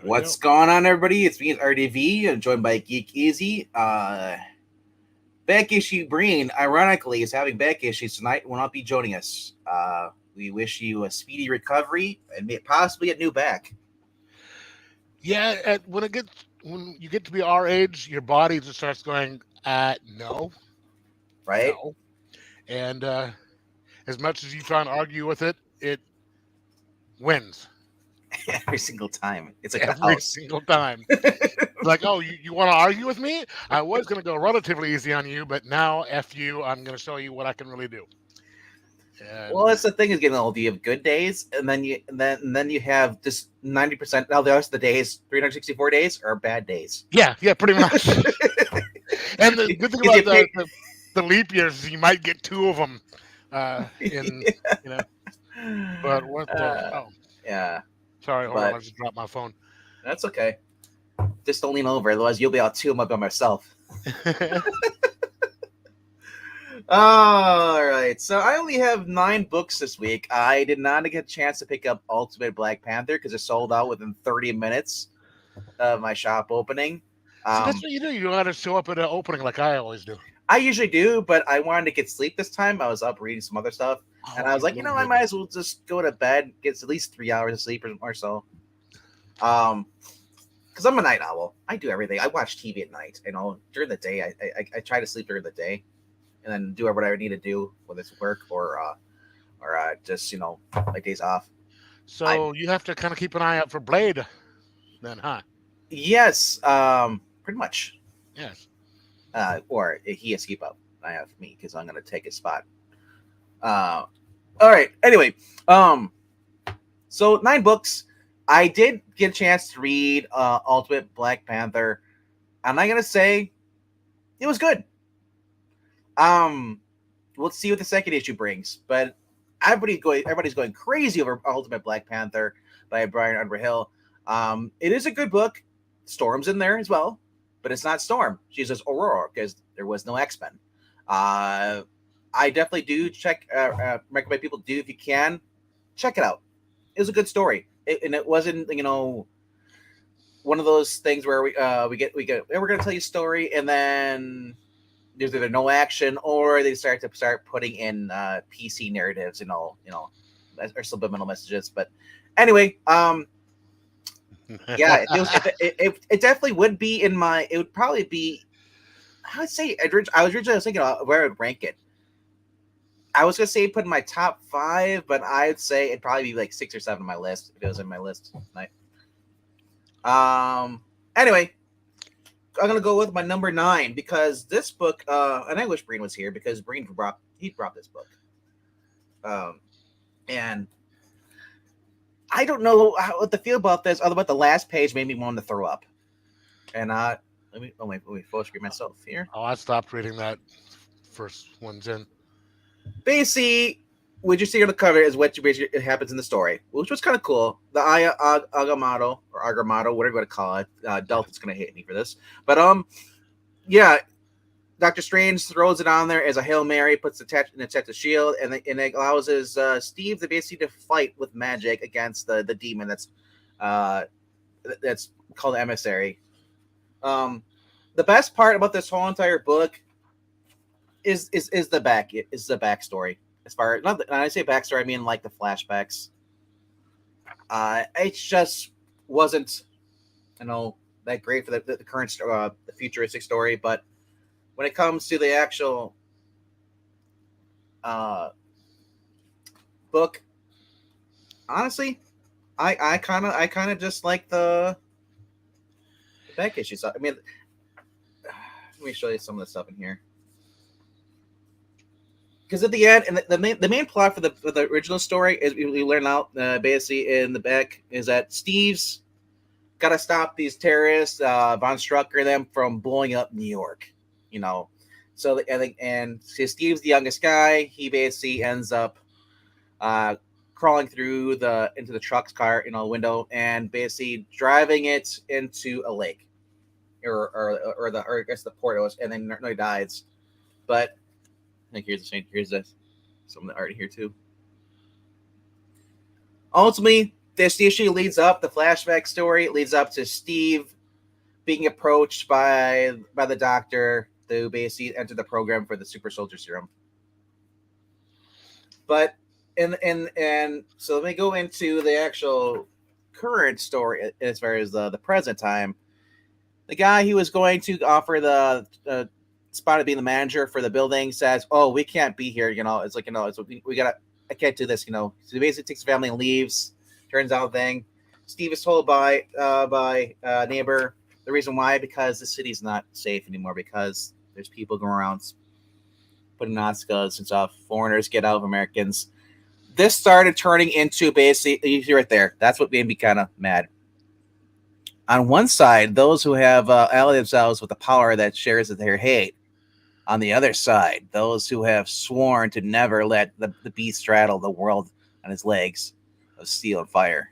What's going on, everybody? It's me, RDV. I'm joined by Geekeasy. Back issue Breen, ironically, is having back issues tonight. Will not be joining us. We wish you a speedy recovery and possibly a new back. Yeah, when you get to be our age, your body just starts going, no, Right? no. And as much as you try and argue with it, it wins Every single time. It's like the every house. single time. Like, oh, you want to argue with me? I was going to go relatively easy on you, but now, F you, I'm going to show you what I can really do. Well, And that's the thing is getting old. You have good days, and then you have just 90%. Now the rest of the days, 364 days, are bad days. yeah, pretty much. And the good thing Because you about pick. the leap years is you might get two of them in, you know, but what the, uh, oh, yeah, sorry, hold on, but I just dropped my phone. that's okay. Just don't lean over, otherwise you'll be able to chew them up by myself. All right, so I only have 9 books this week. I did not get a chance to pick up Ultimate Black Panther because it sold out within 30 minutes of my shop opening. See, that's Um, what you do. You got to show up at an opening like I always do. I usually do, but I wanted to get sleep this time. I was up reading some other stuff, and Oh, I was you like, really I did. might as well just go to bed, get at least 3 hours of sleep or so. Um, because I'm a night owl. I do everything. I watch TV at night. During the day, I try to sleep during the day, and then do whatever I need to do, whether it's work or just like days off. I So you have to kind of keep an eye out for Blade, then, huh? Yes, pretty much. Yes. Or he has to keep up. I have me because I'm gonna take his spot. Uh, all right. Anyway, um, so 9 books. I did get a chance to read Ultimate Black Panther. I'm not gonna say it was good. Um, we'll see what the second issue brings, but everybody's going crazy over Ultimate Black Panther by Brian Underhill. It is a good book. Storm's in there as well, but it's not Storm. She's just Aurora because there was no X-Men. I definitely do recommend people do, if you can, check it out. It was a good story, and it wasn't one of those things where we're gonna tell you a story and then there's either no action or they start putting in PC narratives and all or subliminal messages. But anyway, yeah, it definitely would be in my. It would probably be. I would say I was originally thinking about where I would rank it. I was gonna say put in my top 5, but I'd say it'd probably be like 6 or 7 on my list if it was in my list tonight. Anyway, I'm gonna go with my number 9 because this book, and I wish Breen was here because Breen brought this book, and I don't know what to feel about this. Other about the last page made me want to throw up, and let me full screen myself here. Oh, I stopped reading that first one's in. Basically, what you see on the cover is what basically it happens in the story, which was kind of cool. The Agamotto or Agamotto, whatever you want to call it. Delta's gonna hate me for this, but yeah, Doctor Strange throws it on there as a Hail Mary, puts the attached shield, and it allows his Steve to basically to fight with magic against the demon uh, that's called Emissary. The best part about this whole entire book is the backstory. As far as, not when I say backstory, I mean like the flashbacks. It just wasn't that great for the current the futuristic story, but when it comes to the actual uh, book, honestly, I kind of just like the back issues. I mean, let me show you some of the stuff in here. Because at the end, and the main plot for the original story is we learn out basically in the back is that Steve's got to stop these terrorists, von Strucker, them from blowing up New York. You know, so and Steve's the youngest guy. He basically ends up uh, crawling through into the truck's car, window, and basically driving it into a lake, or I guess the port was, and then he dies. But I think here's some of the art here too. Ultimately, this issue leads up, the flashback story leads up to Steve being approached by the doctor to basically enter the program for the super soldier serum. But and so let me go into the actual current story as far as the present time. The guy who was going to offer the spot to be the manager for the building says, "Oh, we can't be here. It's like it's we gotta. I can't do this. So he basically takes the family and leaves. Turns out thing. Steve is told by neighbor the reason why, because the city's not safe anymore, because there's people going around putting Nazis and stuff. Foreigners get out of Americans. This started turning into basically, you see right there. That's what made me kind of mad. On one side, those who have allied themselves with the power that shares their hate. On the other side, those who have sworn to never let the beast straddle the world on his legs of steel and fire.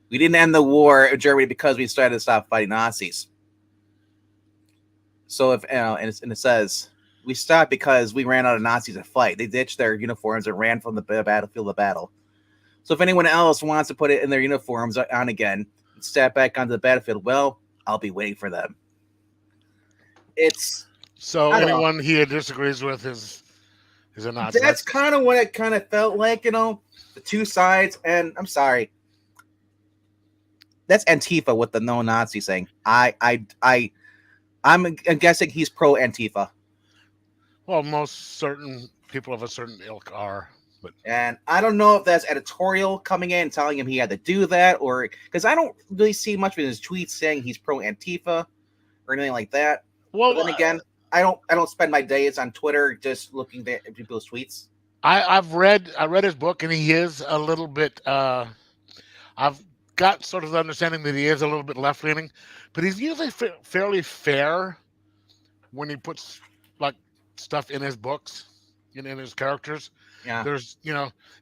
We didn't end the war in Germany because we started to stop fighting Nazis. So if and it says we stopped because we ran out of Nazis to fight. They ditched their uniforms and ran from the battlefield of battle. So if anyone else wants to put it in their uniforms on again and step back onto the battlefield, well, I'll be waiting for them. It's so anyone he disagrees with is a Nazi. That's kind of what it kind of felt like, the two sides. And I'm sorry, that's Antifa with the no Nazi thing. I'm guessing he's pro Antifa. Well, most certain people of a certain ilk are. And I don't know if that's editorial coming in and telling him he had to do that, or because I don't really see much of his tweets saying he's pro Antifa or anything like that. Well, but then again, I don't spend my days on Twitter just looking at people's tweets. I read his book, and he is a little bit. I've got sort of the understanding that he is a little bit left leaning, but he's usually fairly fair when he puts like stuff in his books, in his characters. Yeah. There's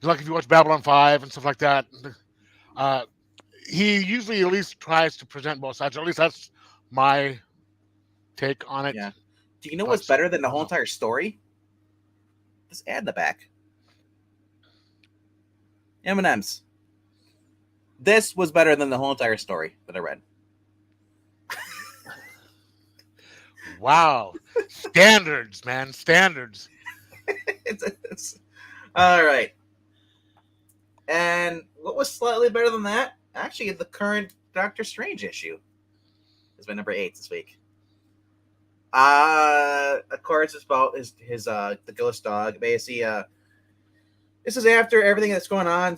like if you watch Babylon 5 and stuff like that, he usually at least tries to present both sides, or at least that's my take on it. Yeah. Do you know what's better than the whole entire story? This ad in the back. M&M's. This was better than the whole entire story that I read. Wow. Standards, man. Standards. it's all right. And what was slightly better than that? Actually, the current Doctor Strange issue has been number 8 this week. Of course, it's about his the ghost dog. Basically, this is after everything that's going on.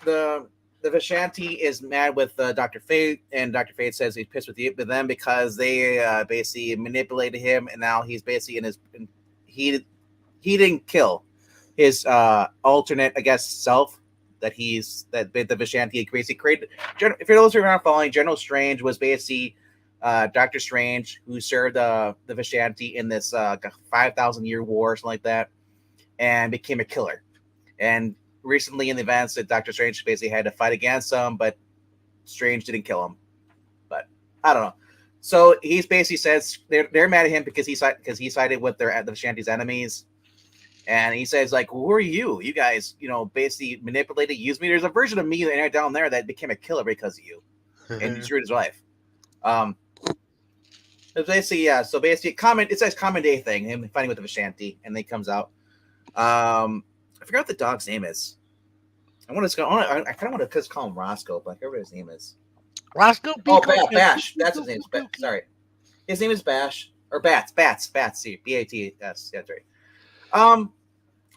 The Vishanti is mad with Dr. Fate, and Dr. Fate says he's pissed with them because they basically manipulated him, and now he's basically he didn't kill his alternate, I guess, self that the Vishanti basically created. If those who are not following, General Strange was basically Doctor Strange, who served the Vishanti in this 5,000-year war or something like that, and became a killer. And recently in the events that Doctor Strange basically had to fight against him, but Strange didn't kill him. But I don't know. So he's basically says they're mad at him because he sided with the Vishanti's enemies. And he says, like, who are you? You guys, basically manipulated, used me. There's a version of me down there that became a killer because of you. And you screwed his wife. Basically, yeah. So basically, it says common day thing, him fighting with the Vishanti, and then he comes out. I forgot what the dog's name is. I kind of want to just call him Roscoe, but I forget what his name is. Roscoe? Bash. That's his name. Sorry. His name is Bash. Or Bats. See, B-A-T-S. That's right.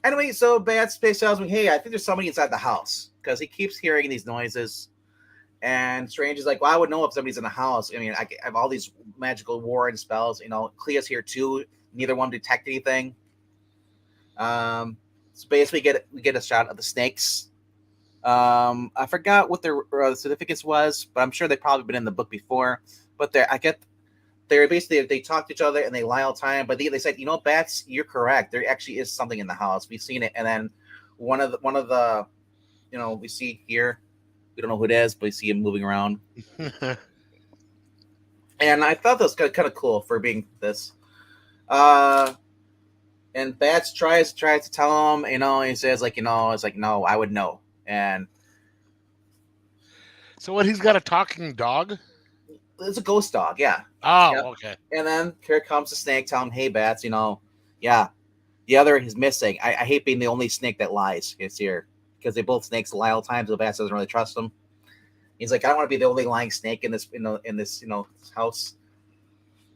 Anyway, so Bats tells me, hey, I think there's somebody inside the house, because he keeps hearing these noises. And Strange is like, well, I would know if somebody's in the house. I mean, I have all these magical war and spells. Clea's here too. Neither one detect anything. So basically, we get a shot of the snakes. I forgot what their certificates was, but I'm sure they've probably been in the book before. But they talk to each other and they lie all the time. But they said, Bats, you're correct. There actually is something in the house. We've seen it. And then one of the we see here. We don't know who it is, but we see him moving around. And I thought that was kind of cool for being this. And Bats tries to tell him, he says, it's like, no, I would know. And So what? He's got a talking dog. It's a ghost dog, yeah. Yep. Oh, okay. And then here comes the snake, tell him, hey, Bats, yeah, the other is missing. I hate being the only snake that lies. It's here because they both snakes lie all the time, so Bats doesn't really trust them. He's like, I don't want to be the only lying snake in this, in this, house.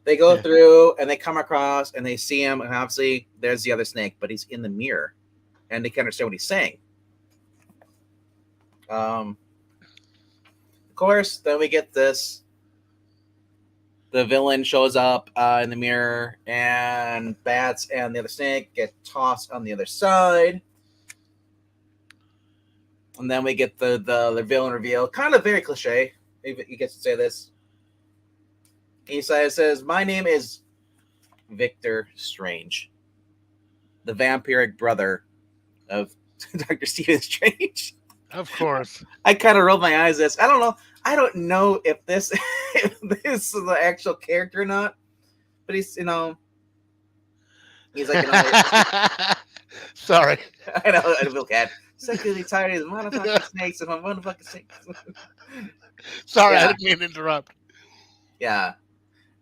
They go through and they come across and they see him, and obviously there's the other snake, but he's in the mirror, and they can't understand what he's saying. Of course, then we get this. The villain shows up in the mirror, and Bats and the other snake get tossed on the other side. And then we get the villain reveal. Kind of very cliche. He gets to say this. He says, my name is Victor Strange, the vampiric brother of Dr. Stephen Strange. Of course. I kind of rolled my eyes at this. I don't know if this if this is the actual character or not. But he's like, sorry. I know, I feel bad. Sick of these tired of these motherfucking snakes and my motherfucking snakes. Sorry, I didn't mean to interrupt. Yeah.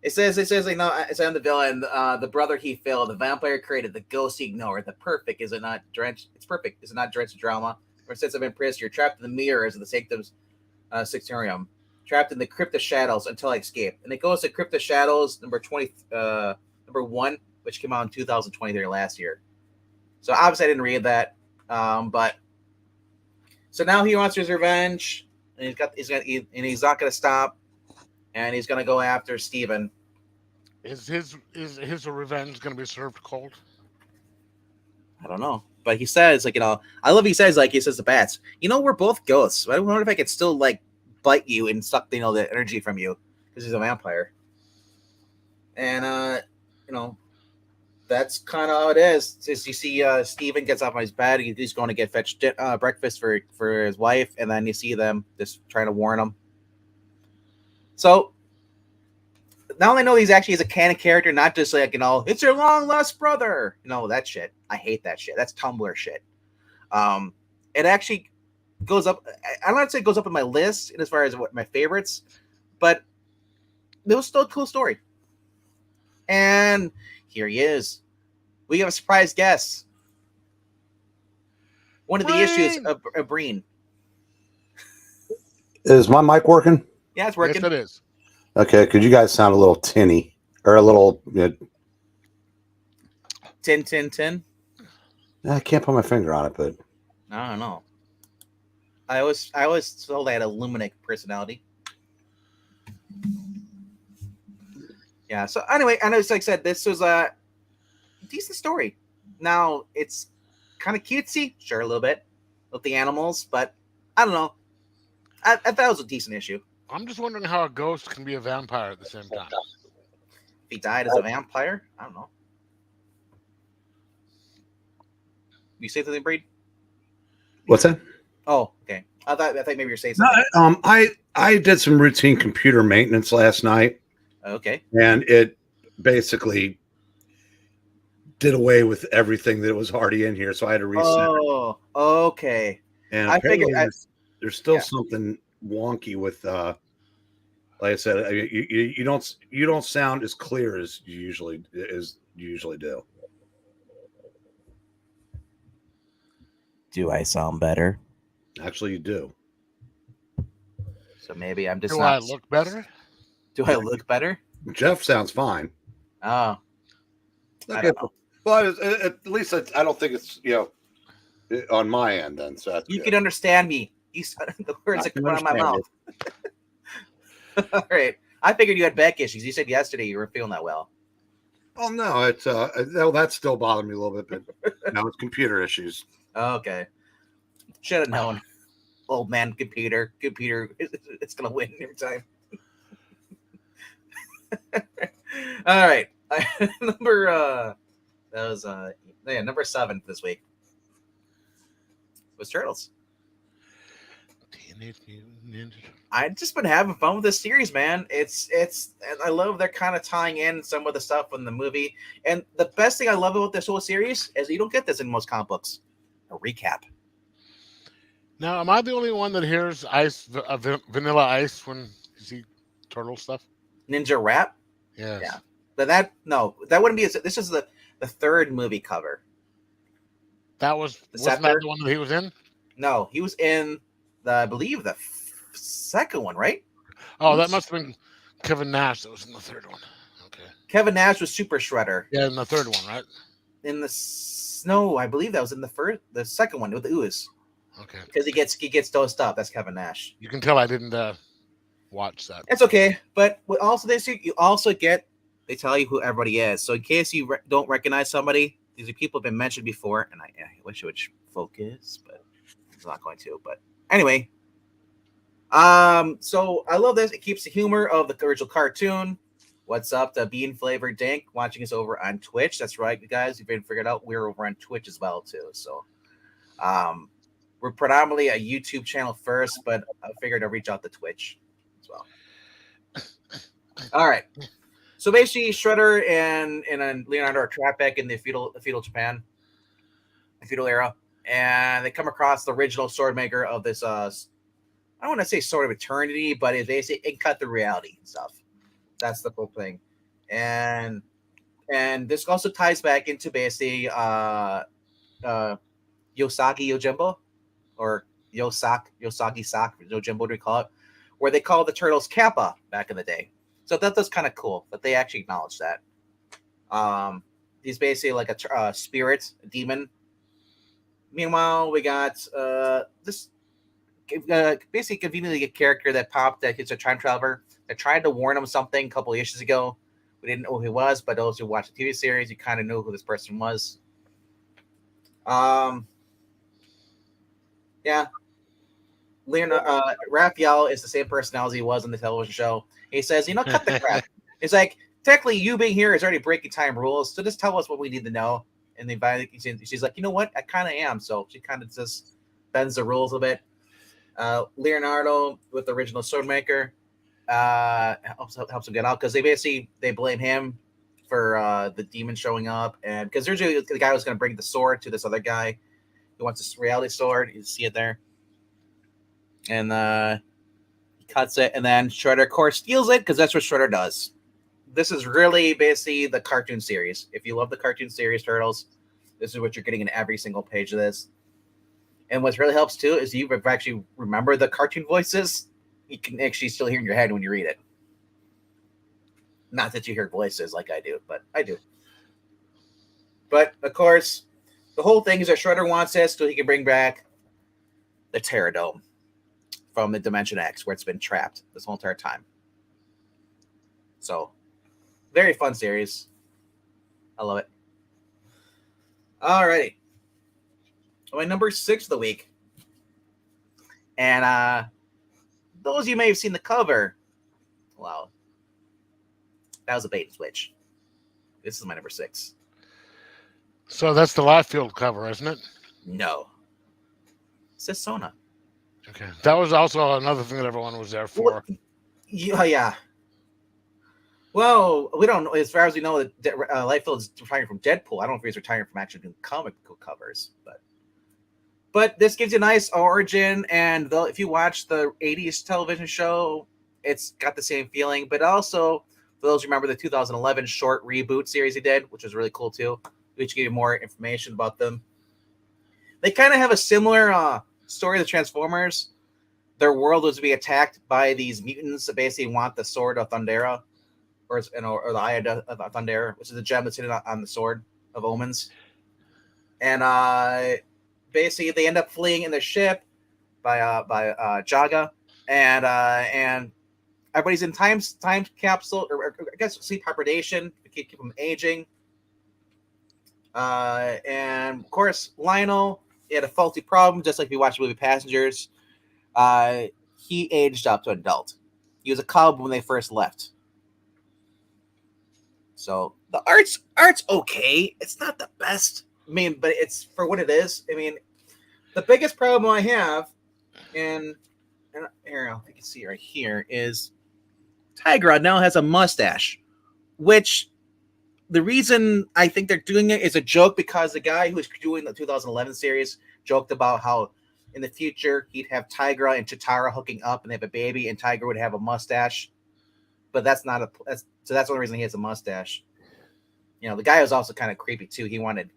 It says it's I'm the villain, the brother he failed, the vampire created, the ghost he ignored, the perfect is it not drenched? It's perfect, is it not drenched in drama? Or since I've been imprisoned, you're trapped in the mirrors of the sanctum's Sixtorium, trapped in the Crypt of Shadows until I escape. And it goes to Crypt of Shadows number 1, which came out in 2023 last year. So obviously I didn't read that, but so now he wants his revenge, and he's not going to stop, and he's going to go after Steven. Is his revenge going to be served cold? I don't know. But he says, like, I love he says to Bats, we're both ghosts. I wonder if I could still, like, bite you and suck, the energy from you, because he's a vampire. And, that's kind of how it is. As you see, Steven gets off his bed. He's going to get fetched breakfast for his wife, and then you see them just trying to warn him. So, now I know he's actually a canon character, not just like, it's your long lost brother. That shit. I hate that shit. That's Tumblr shit. It actually goes up. I'm not say it goes up in my list as far as what my favorites, but it was still a cool story. And here he is. We have a surprise guest. One of the issues of Breen. Is my mic working? Yeah, it's working. Yes, it is. Okay, because you guys sound a little tinny or a little. Tin. I can't put my finger on it, but I don't know. I always told I had a Luminic personality. Yeah. So anyway, I know, like I said, this was a decent story. Now it's kind of cutesy, sure, a little bit with the animals, but I don't know. I thought it was a decent issue. I'm just wondering how a ghost can be a vampire at the same time. If he died as a vampire, I don't know. You say something, Breen? What's that? Oh, okay. I thought maybe you're saying something. No, I did some routine computer maintenance last night. Okay. And it basically did away with everything that was already in here, so I had to reset. Oh, okay. And I figured there's still something wonky with like I said, you don't sound as clear as you usually do. Do I sound better? Actually, you do. So maybe I'm just. Do I look better? Do I look better? Jeff sounds fine. Oh. Okay. Well, at least I don't think it's on my end then. So you can understand me. You the words that come out of my mouth. All right. I figured you had back issues. You said yesterday you were feeling that well. Oh no, it's that still bothered me a little bit, but no, it's computer issues. Okay. Should have known. Old man computer, it's gonna win every time. All right. Number number 7 this week was Turtles. I've just been having fun with this series, man. It's I love they're kind of tying in some of the stuff from the movie. And the best thing I love about this whole series is you don't get this in most comic books. A recap. Now, am I the only one that hears Vanilla Ice when you see turtle stuff? Ninja Rap. Yes. Yeah, but that wouldn't be. This is the third movie cover. Wasn't that the one that he was in? No, he was in I believe the second one, right? Oh, that must have been Kevin Nash that was in the third one. Okay. Kevin Nash was Super Shredder. Yeah, in the third one, right? In the I believe that was in the second one with the ooze. Okay. Because he gets dosed up. That's Kevin Nash. You can tell I didn't watch that. It's okay, but also you also get, they tell you who everybody is. So in case you don't recognize somebody, these are people have been mentioned before, and I wish it would focus, but it's not going to. But anyway, so I love this. It keeps the humor of the original cartoon. What's up, the bean flavored Dink watching us over on Twitch? That's right, you guys. You've been figured out. We're over on Twitch as well too. So, we're predominantly a YouTube channel first, but I figured I'd reach out to Twitch as well. All right. So basically, Shredder and Leonardo are trapped back in the feudal Japan, the feudal era, and they come across the original sword maker of this. I don't want to say sword of eternity, but it basically it cut the reality and stuff. That's the whole thing, and this also ties back into basically Yosagi Yojimbo, or Yosagi Sak Yojimbo, what do we call it? Where they call the turtles Kappa back in the day. So that's kind of cool that they actually acknowledge that. He's basically like a spirit, a demon. Meanwhile, we got this basically conveniently a character that popped that he's a time traveler that tried to warn him something a couple of issues ago. We didn't know who he was, but those who watched the TV series, you kind of knew who this person was. Yeah. Raphael is the same personality he was on the television show. He says, cut the crap. It's like, technically, you being here is already breaking time rules, so just tell us what we need to know. And she's like, you know what? I kind of am. So she kind of just bends the rules a bit. Leonardo, with the original Swordmaker, helps him get out because they blame him for the demon showing up, and because originally the guy was going to bring the sword to this other guy who wants this reality sword. You see it there, and he cuts it, and then Shredder, of course, steals it because that's what Shredder does. This is really basically the cartoon series. If you love the cartoon series Turtles, this is what you're getting in every single page of this. And what really helps too is you actually remember the cartoon voices. You can actually still hear in your head when you read it. Not that you hear voices like I do, but I do. But of course, the whole thing is that Shredder wants this so he can bring back the Terradome from the Dimension X, where it's been trapped this whole entire time. So, very fun series. I love it. Alrighty. My number 6 of the week. And those of you may have seen the cover. Wow. That was a bait and switch. This is my number 6. So that's the Life Field cover, isn't it? No. It says Sona. Okay. That was also another thing that everyone was there for. Yeah. Well, we don't know. As far as we know, Liefeld is retiring from Deadpool. I don't know if he's retiring from actually doing comic book covers, but this gives you a nice origin. And if you watch the 80s television show, it's got the same feeling. But also, for those who remember the 2011 short reboot series he did, which was really cool too, which gave you more information about them. They kind of have a similar story to Transformers. Their world was to be attacked by these mutants that basically want the Sword of Thundera, or the Eye of Thundera, which is the gem that's hidden on the Sword of Omens. And basically, they end up fleeing in their ship by Jaga, and everybody's in time capsule, or I guess sleep hibernation to keep them aging. And of course, Lionel, he had a faulty problem, just like we watched the movie Passengers. He aged up to an adult. He was a cub when they first left. So the art's okay. It's not the best. I mean, but it's for what it is. I mean, the biggest problem I have, and here you can see right here, is Tiger Rod now has a mustache, which the reason I think they're doing it is a joke because the guy who was doing the 2011 series joked about how in the future he'd have Tigra and Chitara hooking up and they have a baby, and Tigra would have a mustache. But that's not that's the only reason he has a mustache. You know, the guy was also kind of creepy too. He wanted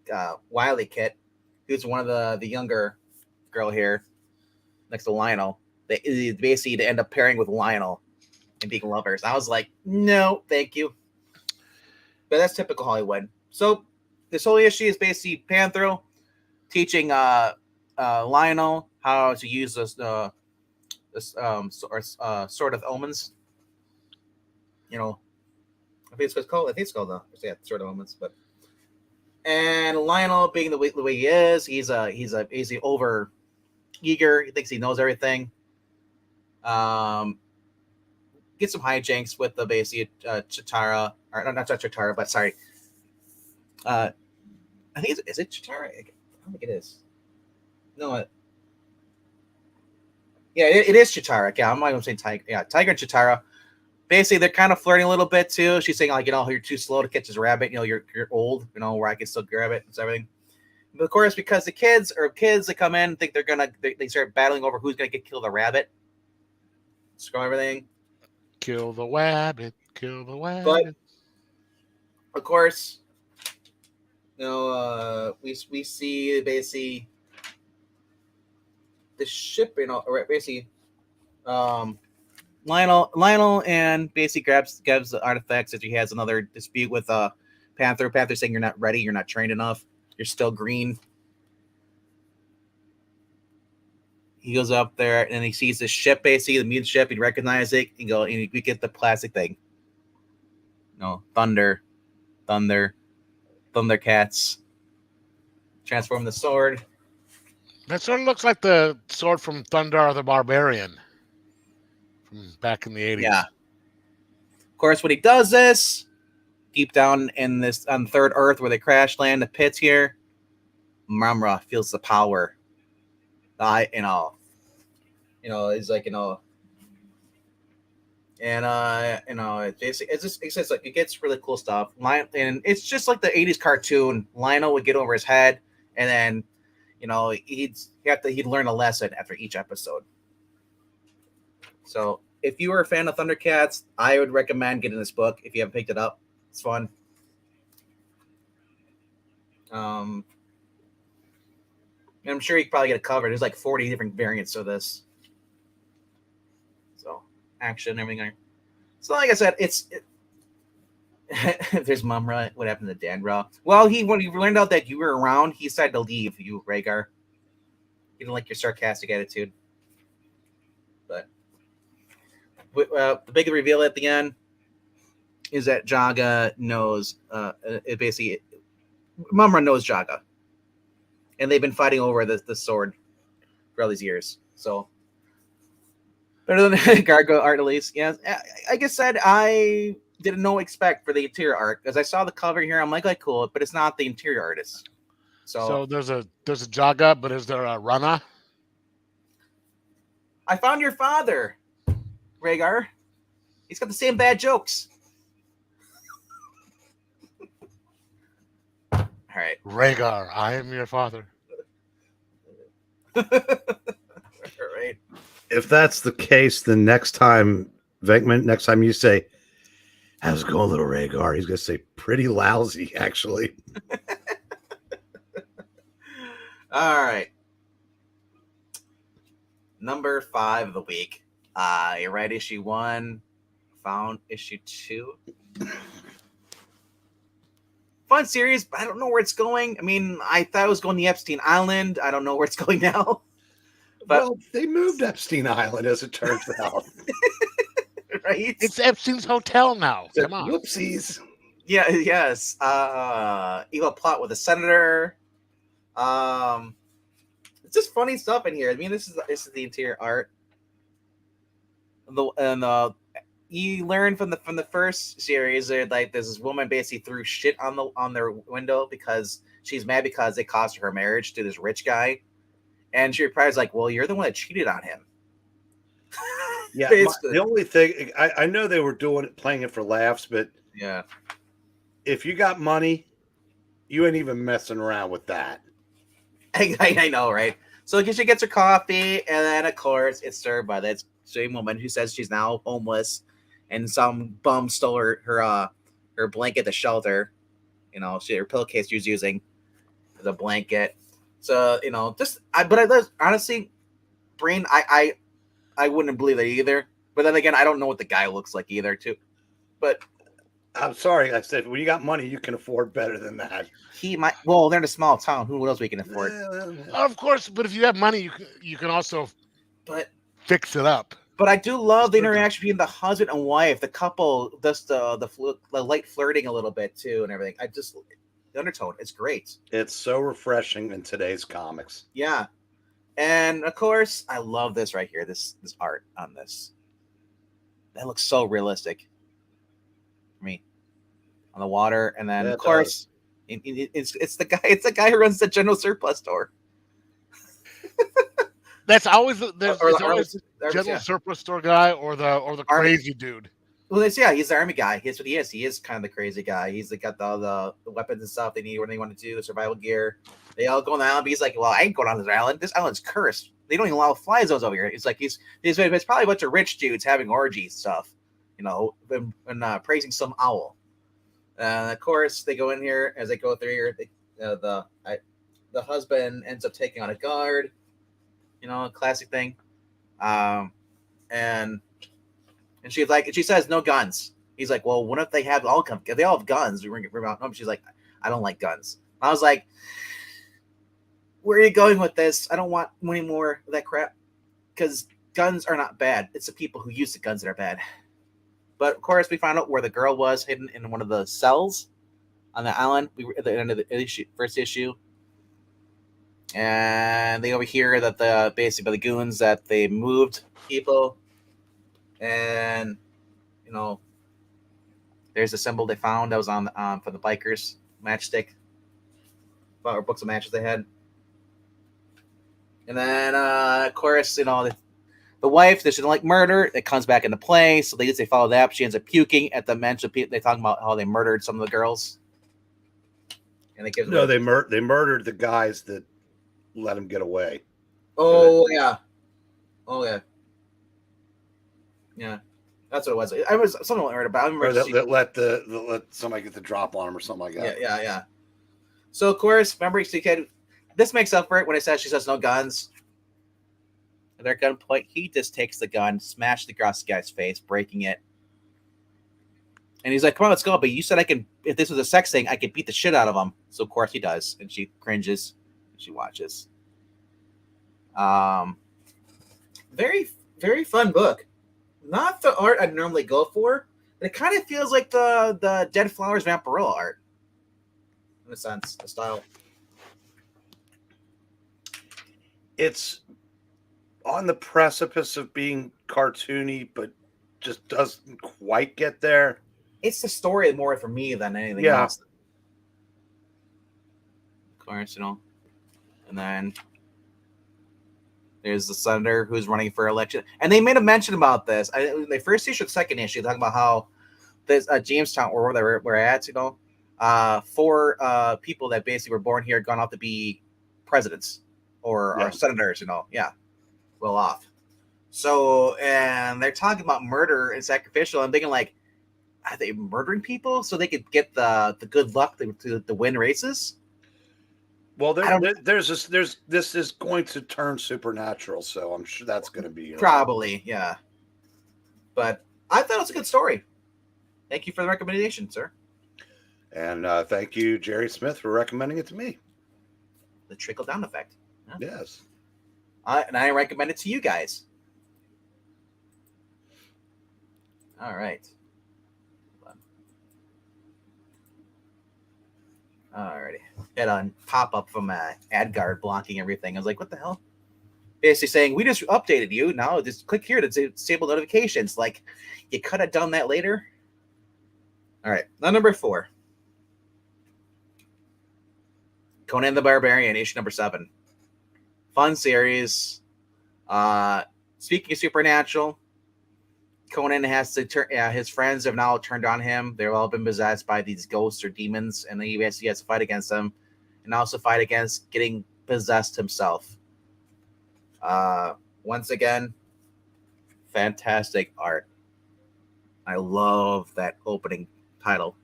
Wily Kit, who's one of the younger girl here next to Lionel. They basically to end up pairing with Lionel and being lovers. I was like, no, thank you. But that's typical Hollywood. So this whole issue is basically Panthro teaching Lionel how to use this Sword of Omens. You know, I think it's called Sword of Omens. But and Lionel, being the way he is, he's over eager. He thinks he knows everything. Get some hijinks with the basically Chitara, or not Chitara, but sorry. I think is it Chitara? I don't think it is. No. Yeah, it is Chitara. Yeah, I'm not even saying Tiger. Yeah, Tiger and Chitara. Basically, they're kind of flirting a little bit too. She's saying like, you're too slow to catch this rabbit. You're old. Where I can still grab it and everything. But of course, because the kids that come in think they start battling over who's gonna kill the rabbit. Screw everything. Kill the rabbit. Kill the rabbit. But of course, we see basically the ship. Basically, Lionel and basically grabs the artifacts that he has another dispute with Panther. Panther saying you're not ready, you're not trained enough, you're still green. He goes up there and he sees the ship, basically the mutant ship. He recognizes it. And we get the classic thing. Thundercats. Transform the sword. That sort of looks like the sword from Thundar the Barbarian from back in the 80s. Yeah. Of course, when he does this, deep down in this on Third Earth where they crash land, the pits here, Mamra feels the power. It's like, and it's just like it gets really cool stuff. And it's just like the 80s cartoon. Lionel would get over his head, and then he'd learn a lesson after each episode. So if you were a fan of Thundercats, I would recommend getting this book if you haven't picked it up. It's fun. And I'm sure you could probably get it covered. There's like 40 different variants of this. So action, everything. So like I said, there's Mumra. What happened to Dandra? Well, when he learned out that you were around, he decided to leave you, Rhaegar. He didn't like your sarcastic attitude. But the big reveal at the end is that Jaga knows. Mumra knows Jaga. And they've been fighting over the sword for all these years. So, better than Gargo art, at least. Yeah, like I said, I didn't know what to expect for the interior art. As I saw the cover here, I'm like, cool, but it's not the interior artist. So there's a Jaga, but is there a Rana? I found your father, Rhaegar. He's got the same bad jokes. All right. Rhaegar, I am your father. All right. If that's the case, then next time you say, how's it going, little Rhaegar? He's going to say, pretty lousy, actually. All right. Number 5 of the week. You read issue 1, found issue 2. Fun series, but I don't know where it's going. I mean, I thought it was going to Epstein Island. I don't know where it's going now. But well, they moved Epstein Island, as it turns out. Right? It's Epstein's hotel now. Come on. Whoopsies. Yeah, yes. Evil plot with a senator. It's just funny stuff in here. I mean, this is the interior art. You learn from the first series that like this woman basically threw shit on their window because she's mad because they cost her marriage to this rich guy, and she replies like, "Well, you're the one that cheated on him." Yeah, the only thing I know they were playing it for laughs, but yeah, if you got money, you ain't even messing around with that. I know, right? So she gets her coffee, and then of course it's served by that same woman who says she's now homeless, and some bum stole her blanket at the shelter. Her pillowcase she was using as a blanket. So honestly, Breen, I wouldn't believe that either. But then again, I don't know what the guy looks like either, too. But I'm sorry, I said when you got money, you can afford better than that. he might. Well, they're in a small town. Who else we can afford? Of course, but if you have money, you can also But fix it up. But I do love the interaction between the husband and wife. The couple does the light flirting a little bit too, and everything. The undertone. It's great. It's so refreshing in today's comics. Yeah, and of course, I love this right here. This art on this. That looks so realistic. For me, on the water, and then of course, it's the guy. It's the guy who runs the general surplus store. That's always there's always the general surplus store guy or the crazy dude. Well, he's the army guy. Here's what he is. He is kind of the crazy guy. He's got the weapons and stuff they need when they want to do the survival gear. They all go on the island. But he's like, well, I ain't going on this island. This island's cursed. They don't even allow fly zones over here. It's like it's probably a bunch of rich dudes having orgies and stuff, and praising some owl. And of course, they go in here as they go through here. The husband ends up taking on a guard. Classic thing. And she says no guns. He's like, well, what if they have all come? If they all have guns, we're out. No, she's like, I don't like guns. I was like, where are you going with this? I don't want any more of that crap, because guns are not bad. It's the people who use the guns that are bad. But of course, we found out where the girl was hidden in one of the cells on the island. We were at the end of the first issue. And they overhear that basically the goons that they moved people, and there's a symbol they found that was on for the bikers matchstick or books of matches they had. And then of course the wife, that she didn't like murder, it comes back into play. So they follow that. She ends up puking at the mention. They talk about how they murdered some of the girls, and they murdered the guys that let him get away. Oh yeah. That's what it was. I was something heard about. I remember let somebody get the drop on him or something like that. Yeah. So of course, remember, this makes up for it when she says no guns. At their gunpoint, he just takes the gun, smashes it across the guy's face, breaking it. And he's like, "Come on, let's go." But you said I can. If this was a sex thing, I could beat the shit out of him. So of course he does, and she cringes. She watches. Very, very fun book. Not the art I'd normally go for. But it kind of feels like the Dead Flowers Vampirella art, in a sense, the style. It's on the precipice of being cartoony, but just doesn't quite get there. It's the story more for me than anything else. Of course, and then there's the senator who's running for election, and they made a mention about this. The first issue, the second issue, talking about how this Jamestown, or where we're at, 4 people that basically were born here gone off to be presidents or senators, well off. So, and they're talking about murder and sacrificial. I'm thinking, like, are they murdering people so they could get the good luck to win races? Well, this is going to turn supernatural, so I'm sure that's going to be probably, yeah. But I thought it was a good story. Thank you for the recommendation, sir. And thank you, Jerry Smith, for recommending it to me. The trickle down effect. Huh? Yes. And I recommend it to you guys. All right. Alrighty. Had a pop-up from AdGuard blocking everything. I was like, what the hell? Basically saying, we just updated you. Now just click here to disable notifications. Like, you could have done that later. All right. Now, number 4. Conan the Barbarian, issue number 7. Fun series. Speaking of supernatural, Conan has to turn. His friends have now turned on him. They've all been possessed by these ghosts or demons, and he has to fight against them, and also fight against getting possessed himself. Once again, fantastic art. I love that opening title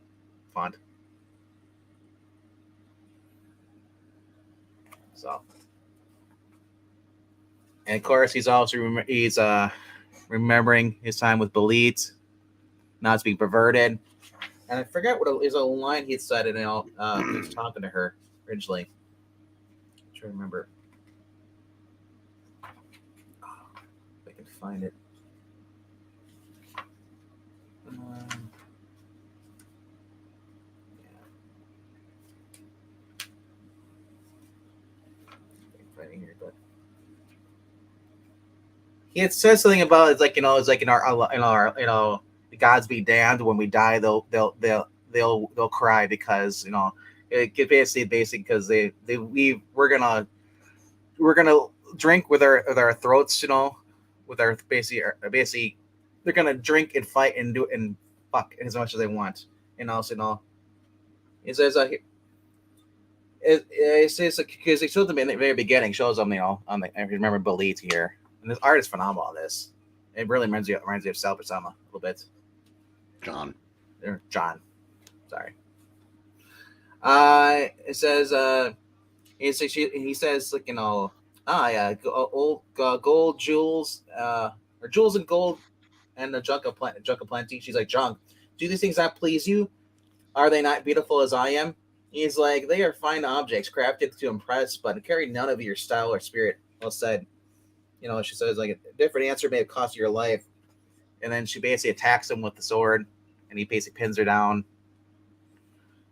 font. So, and of course, he's remembering his time with Belit, not to be perverted. And I forget what is a line he said, and he was talking to her originally. I'm trying to remember. If I can find it. Finding here, but he had said something about it's like it's like in our the gods be damned, when we die they'll cry because it basically because we're gonna drink with our throats, with our basically they're gonna drink and fight and do and fuck as much as they want. And also it says it says because they showed them in the very beginning, shows them I remember Belit here, and this art is phenomenal on this. It really reminds me of Sal Persama a little bit. John. Sorry. It says he says like gold jewels or jewels and gold and a junk of plenty. She's like, Junk, do these things not please you? Are they not beautiful as I am? He's like, they are fine objects crafted to impress, but carry none of your style or spirit. Well said. She says like a different answer may have cost you your life, and then she basically attacks him with the sword, and he basically pins her down.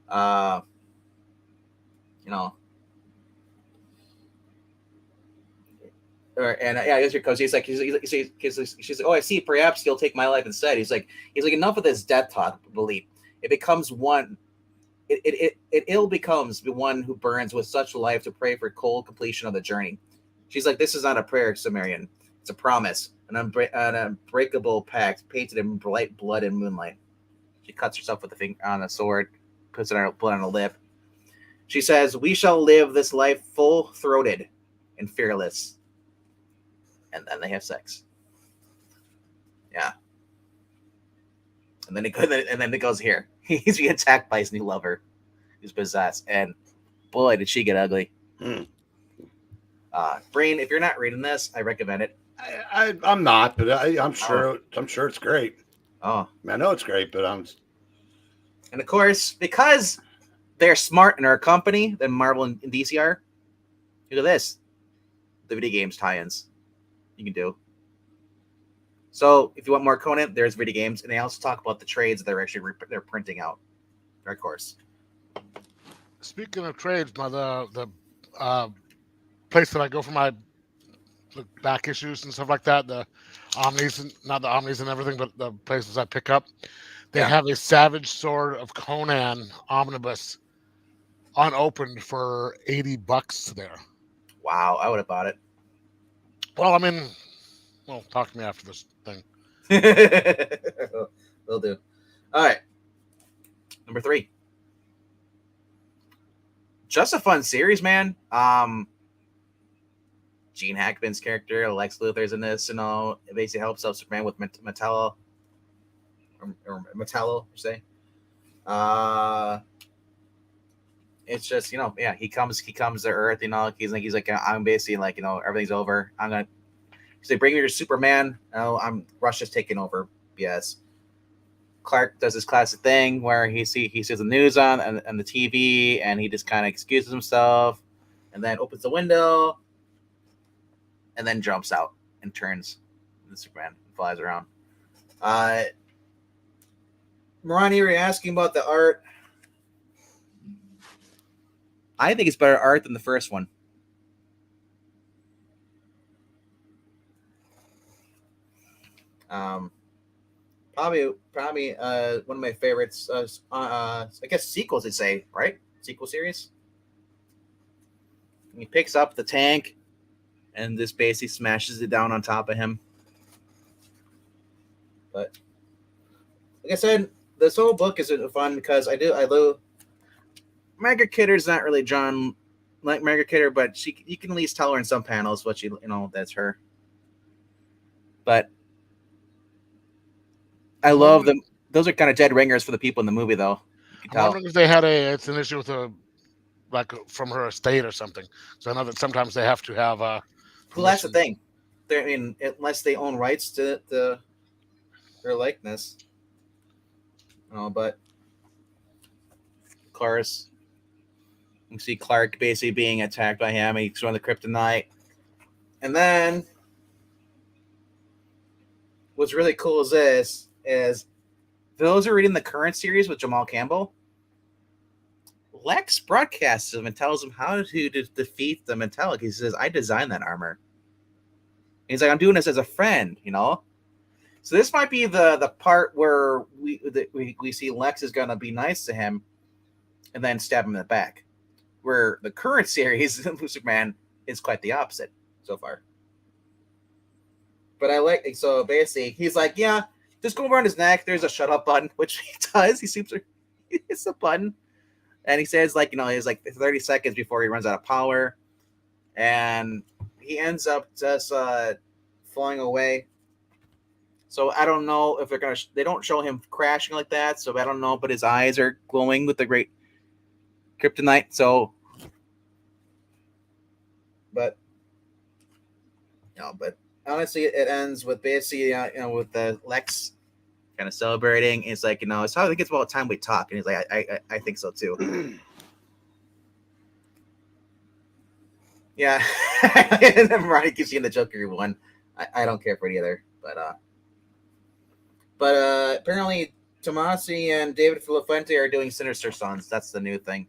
And yeah, I guess because he's like, she's like, oh, I see. Perhaps he'll take my life instead. He's like, enough of this death talk. Believe it becomes one. It ill becomes the one who burns with such life to pray for cold completion of the journey. She's like, this is not a prayer, Sumerian. It's a promise, an unbreakable pact painted in bright blood and moonlight. She cuts herself with the finger on a sword, puts it on her blood on her lip. She says, we shall live this life full-throated and fearless. And then they have sex. Yeah. And then it goes here. He's being attacked by his new lover, who's possessed, and boy, did she get ugly. Breen, if you're not reading this, I recommend it. I'm not, but I'm sure it's great. Oh, I know it's great, but I'm. And of course, because they're smart in our company than Marvel and DC are, look at this: the video games tie-ins you can do. So if you want more Conan, there's video games, and they also talk about the trades that they're actually they're printing out. Of course. Speaking of trades, the place that I go for my back issues and stuff like that, the Omnis, not the Omnis and everything, but the places I pick up, they have a Savage Sword of Conan omnibus unopened for $80 there. Wow, I would have bought it. Well, I mean, talk to me after this thing. Will do. All right. Number 3. Just a fun series, man. Gene Hackman's character, Lex Luthor's in this, it basically helps out Superman with Metallo. Or Metallo, you say. It's just, he comes to Earth, he's like, I'm basically like, everything's over. He's like, bring me your Superman. Russia's taking over. Yes. Clark does this classic thing where he sees the news on the TV, and he just kind of excuses himself, and then opens the window, and then jumps out and turns the Superman and flies around. Marani, you were asking about the art. I think it's better art than the first one. Probably one of my favorites. I guess sequels, I'd say, right? Sequel series. He picks up the tank, and this basically smashes it down on top of him. But like I said, this whole book is fun because I love Mega Kidder's not really drawn like Margaret Kidder, but you can at least tell her in some panels what that's her. But I love them. Those are kind of dead ringers for the people in the movie, though. You can tell. I'm wondering if they had it's an issue with from her estate or something. So I know that sometimes they have to have well, that's the thing. Unless they own rights to their likeness. But of course, you see Clark basically being attacked by him. He's on the kryptonite. And then what's really cool is those who are reading the current series with Jamal Campbell, Lex broadcasts him and tells him how to defeat the Metallic. He says, I designed that armor. And he's like, I'm doing this as a friend, So this might be the part where we see Lex is going to be nice to him and then stab him in the back. Where the current series, Superman, is quite the opposite so far. But so basically, he's like, yeah, just go around his neck. There's a shut up button, which he does. He seems to hits the button. And he says, he's like 30 seconds before he runs out of power. And he ends up just flying away. So I don't know if they don't show him crashing like that. So I don't know, but his eyes are glowing with the great kryptonite. So, but honestly, it ends with basically, with the Lex kind of celebrating. It's like, it's how I think it's about time we talk. And he's like, I think so too. Yeah. And then Ronnie keeps seeing the Joker one. I don't care for it either. But apparently Tomasi and David Filafuente are doing Sinister Sons. That's the new thing.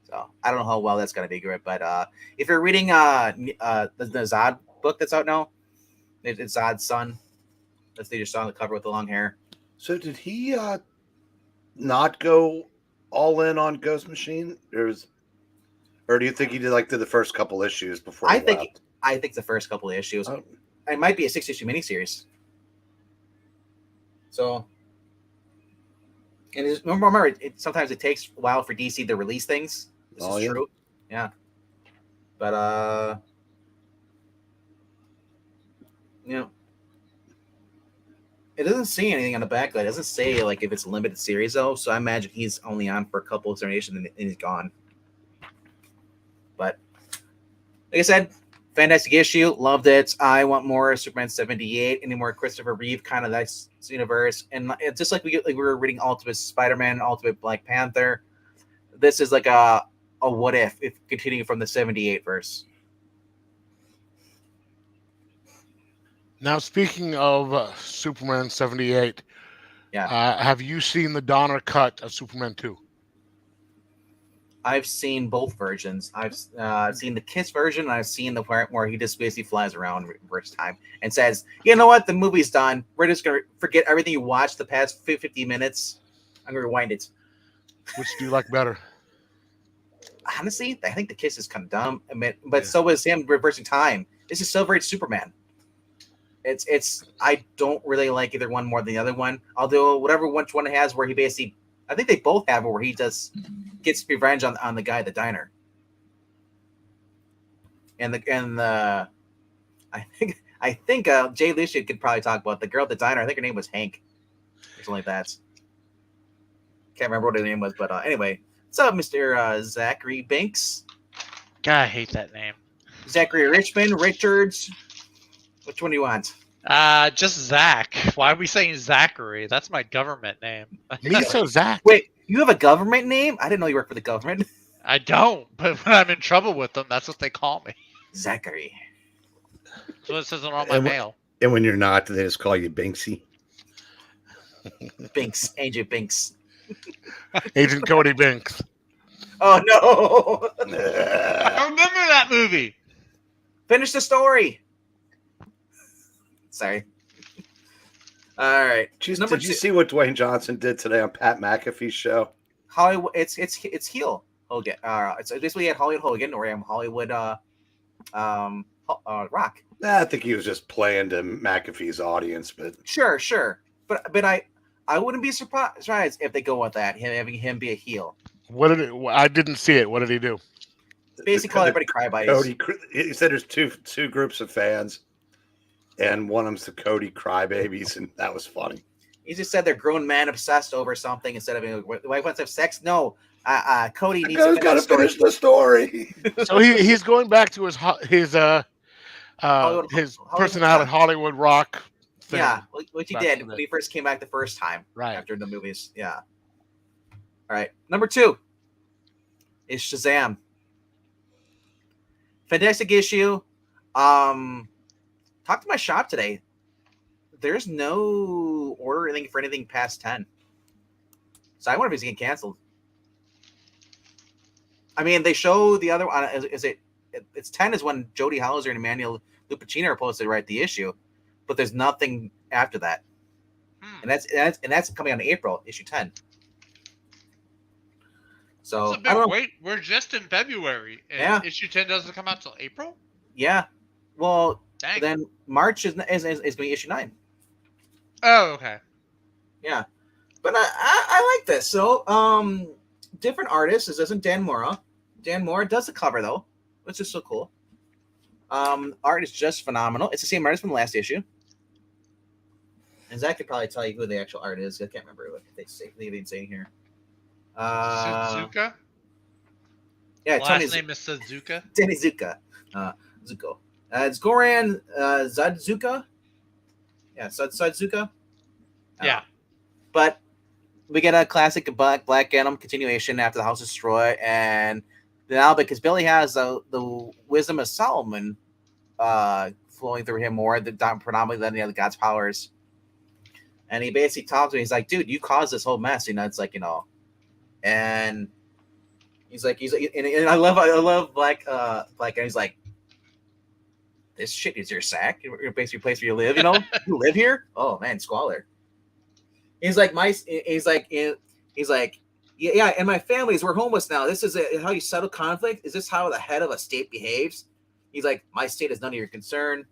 So I don't know how well that's going to be good. But if you're reading the Zod book that's out now, it's Zod's son. That's they just saw on the cover with the long hair. So did he not go all in on Ghost Machine? Or do you think he did the first couple issues before he left? I think the first couple of issues. Oh. It might be a 6-issue miniseries. So, and remember, sometimes it takes a while for DC to release things. This is true. Yeah. But, it doesn't say anything on the back. It doesn't say, if it's a limited series, though. So I imagine he's only on for a couple of generations and he's gone. But, like I said, fantastic issue. Loved it. I want more Superman 78. Any more Christopher Reeve kind of nice universe. And it's just like we were reading Ultimate Spider-Man, Ultimate Black Panther. This is like a what if continuing from the 78 verse. Now, speaking of Superman 78, have you seen the Donner cut of Superman 2? I've seen both versions. I've seen the Kiss version, and I've seen the part where he just basically flies around reverse time and says, you know what, the movie's done. We're just going to forget everything you watched the past 50 minutes. I'm going to rewind it. Which do you like better? Honestly, I think the Kiss is kind of dumb. But so is him reversing time. This is Silver Age Superman. I don't really like either one more than the other one. Although which one it has where he basically, I think they both have it where he just gets revenge on the guy at the diner. And I think Jay Lucia could probably talk about the girl at the diner. I think her name was Hank or something like that. Can't remember what her name was, but anyway. What's up, Mr. Zachary Banks? God, I hate that name. Zachary Richards. Which one do you want? Just Zach. Why are we saying Zachary? That's my government name. Me so Zach. Wait, you have a government name? I didn't know you worked for the government. I don't, but when I'm in trouble with them, that's what they call me. Zachary. So it says on all my mail. And when you're not, they just call you Binksy. Binks, Agent Binks. Agent Cody Binks. Oh no! I remember that movie. Finish the story. Sorry. All right. Did you see what Dwayne Johnson did today on Pat McAfee's show? Hollywood. It's heel Hogan. It's basically at Hollywood Hogan or Hollywood Rock. I think he was just playing to McAfee's audience, but Sure. But I wouldn't be surprised if they go with that, having him be a heel. What did it? I didn't see it. What did he do? Basically, call everybody crybabies. Cody, he said there's two groups of fans, and one of them's the Cody crybabies, and that was funny. He just said they're grown men obsessed over something instead of being like, wants to have sex. No, Cody needs to finish the story. So he's going back to his Hollywood personality, Hollywood rock thing. Yeah, which he did when he first came back the first time, right after the movies. Yeah. All right, number 2 is Shazam. Fantastic issue. Talked to my shop today. There's no order or anything for anything past 10. So I wonder if he's getting canceled. I mean, they show the other one. It's 10 is when Jody Hauser and Emmanuel Lupacino are supposed to write the issue, but there's nothing after that. And that's coming out in April, issue 10. So I don't know. Wait, we're just in February, and issue 10 doesn't come out till April. Yeah, well, dang. Then March is going to be issue 9. Oh, okay. Yeah, but I like this. So, different artists. This isn't Dan Mora. Dan Mora does the cover though, which is so cool. Art is just phenomenal. It's the same artist from the last issue. And Zach could probably tell you who the actual art is. I can't remember what they didn't say here. Suzuka? Yeah, last name is Suzuka. Tony Zuka. Zuko. It's Goran Zadzuka. Yeah, Sadzuka. Yeah. But we get a classic Black Adam continuation after the house is destroyed, and now because Billy has the wisdom of Solomon flowing through him more predominantly than the other God's powers. And he basically talks to me. He's like, dude, you caused this whole mess. It's like, and he's like, and I love Black Adam. He's like, this shit is your sack. Your basically place where you live. You live here. Oh man, squalor. He's like, yeah. And my families, we're homeless now. This is how you settle conflict. Is this how the head of a state behaves? He's like, my state is none of your concern.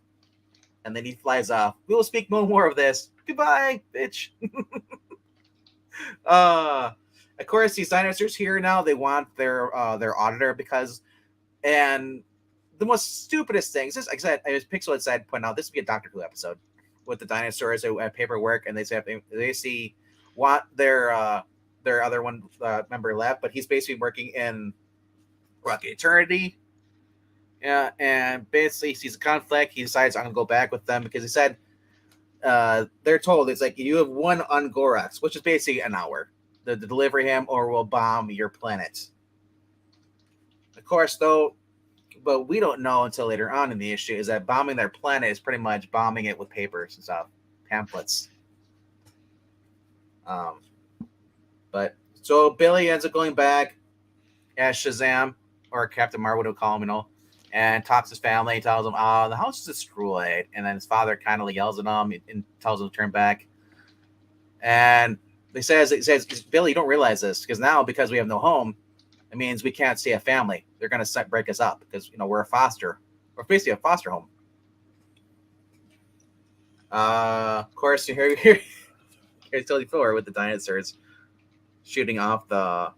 And then he flies off. We will speak no more of this. Goodbye, bitch. Of course, these dinosaurs here now, they want their auditor and the most stupidest things. This, like I said, as Pixel had said, pointing out, this would be a Doctor Who episode with the dinosaurs who have paperwork, and they see want their other one member left, but he's basically working in Rocket Eternity. Yeah, and basically sees a conflict. He decides I'm gonna go back with them because he said they're told it's like you have one on Gorax, which is basically an hour to deliver him, or we'll bomb your planet. Of course, though, but we don't know until later on in the issue is that bombing their planet is pretty much bombing it with papers and stuff, pamphlets. But so Billy ends up going back as Shazam, or Captain Marvel would call him, and talks to his family, tells them, the house is destroyed. And then his father kind of yells at him and tells him to turn back. And it says, Billy, you don't realize this, because we have no home, it means we can't stay a family. They're going to break us up because, we're we're basically a foster home. Of course, here's Tony Fuller with the dinosaurs shooting off the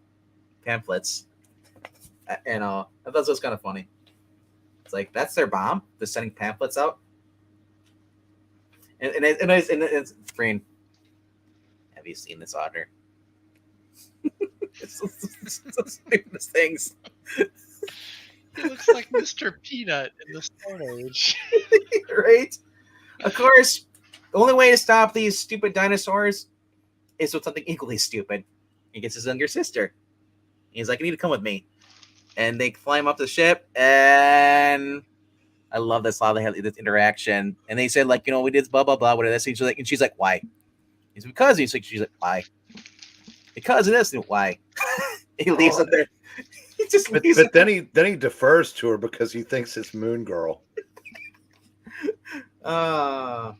pamphlets. And I thought this was kind of funny. It's like, that's their bomb? They're sending pamphlets out? And it's Breen. Have you seen this otter? It's the stupidest things. He looks like Mr. Peanut in the Stone Age. Right? Of course, the only way to stop these stupid dinosaurs is with something equally stupid. He gets his younger sister. He's like, you need to come with me. And they fly him up the ship, and I love this. How they have this interaction, and they said, like, we did blah blah blah. What is this? And she's like, why? He's because she's like, why? Because of this. Why? He leaves it there. He just leaves but then he defers to her because he thinks it's Moon Girl. And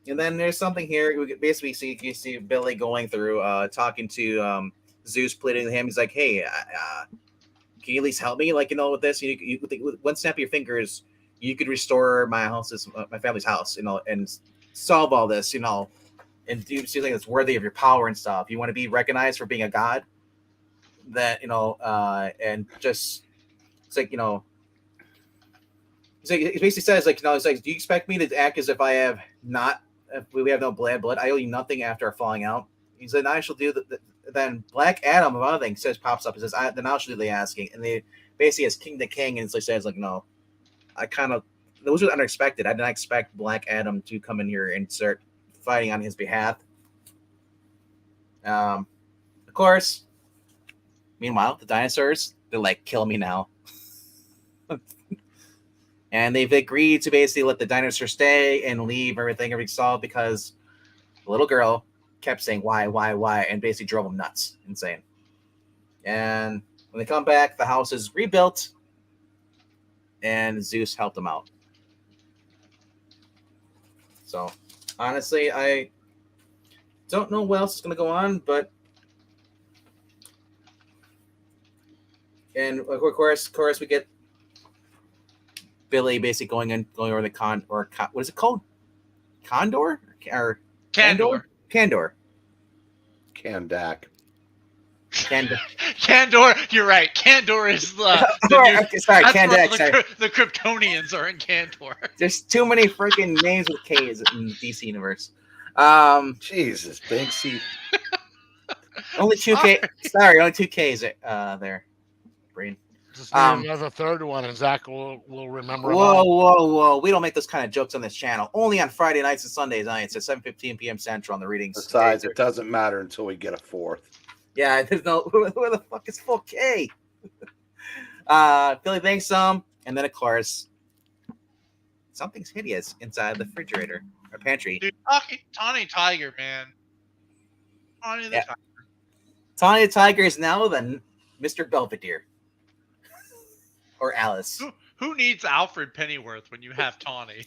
then there's something here. We basically you see Billy going through, talking to Zeus, pleading to him. He's like, hey, can you at least help me? Like, with this, you with one snap of your fingers, you could restore my family's house, and solve all this, and do something that's worthy of your power and stuff. You want to be recognized for being a god? that and just it's like it's like it basically says like it's like, do you expect me to act as if I have not if we have no blood? I owe you nothing after our falling out. He said, I shall do then Black Adam of other things pops up and says, then I shall do the asking. And they basically as King the King and it's like says like no, I kind of those were unexpected. I did not expect Black Adam to come in here and start fighting on his behalf. Of course. Meanwhile, the dinosaurs, they're like, kill me now. And they've agreed to basically let the dinosaur stay and leave everything solved because the little girl kept saying why, and basically drove them nuts, insane. And when they come back, the house is rebuilt, and Zeus helped them out. So, honestly, I don't know what else is going to go on, but and of course, we get Billy basically going over the what is it called? Condor or Candor. Candor. Kandak. Candor, you're right. Candor is the sorry, that's Kandak. where the Kryptonians are in Candor. There's too many freaking names with K's in the DC universe. Jesus, Banksy. Only 2K. Sorry, only 2Ks there. Breen. Just need another third one, and Zach will remember. Whoa! We don't make those kind of jokes on this channel. Only on Friday nights and Sundays nights at 7:15 p.m. Central on the readings. Besides, it doesn't matter until we get a fourth. Yeah, there's no who the fuck is 4K? Billy thanks some, and then of course something's hideous inside the refrigerator or pantry. Dude, Tawny Tiger, man. Tawny the Tiger. Tawny the Tiger is now the Mr. Belvedere. Or Alice. Who needs Alfred Pennyworth when you have Tawny?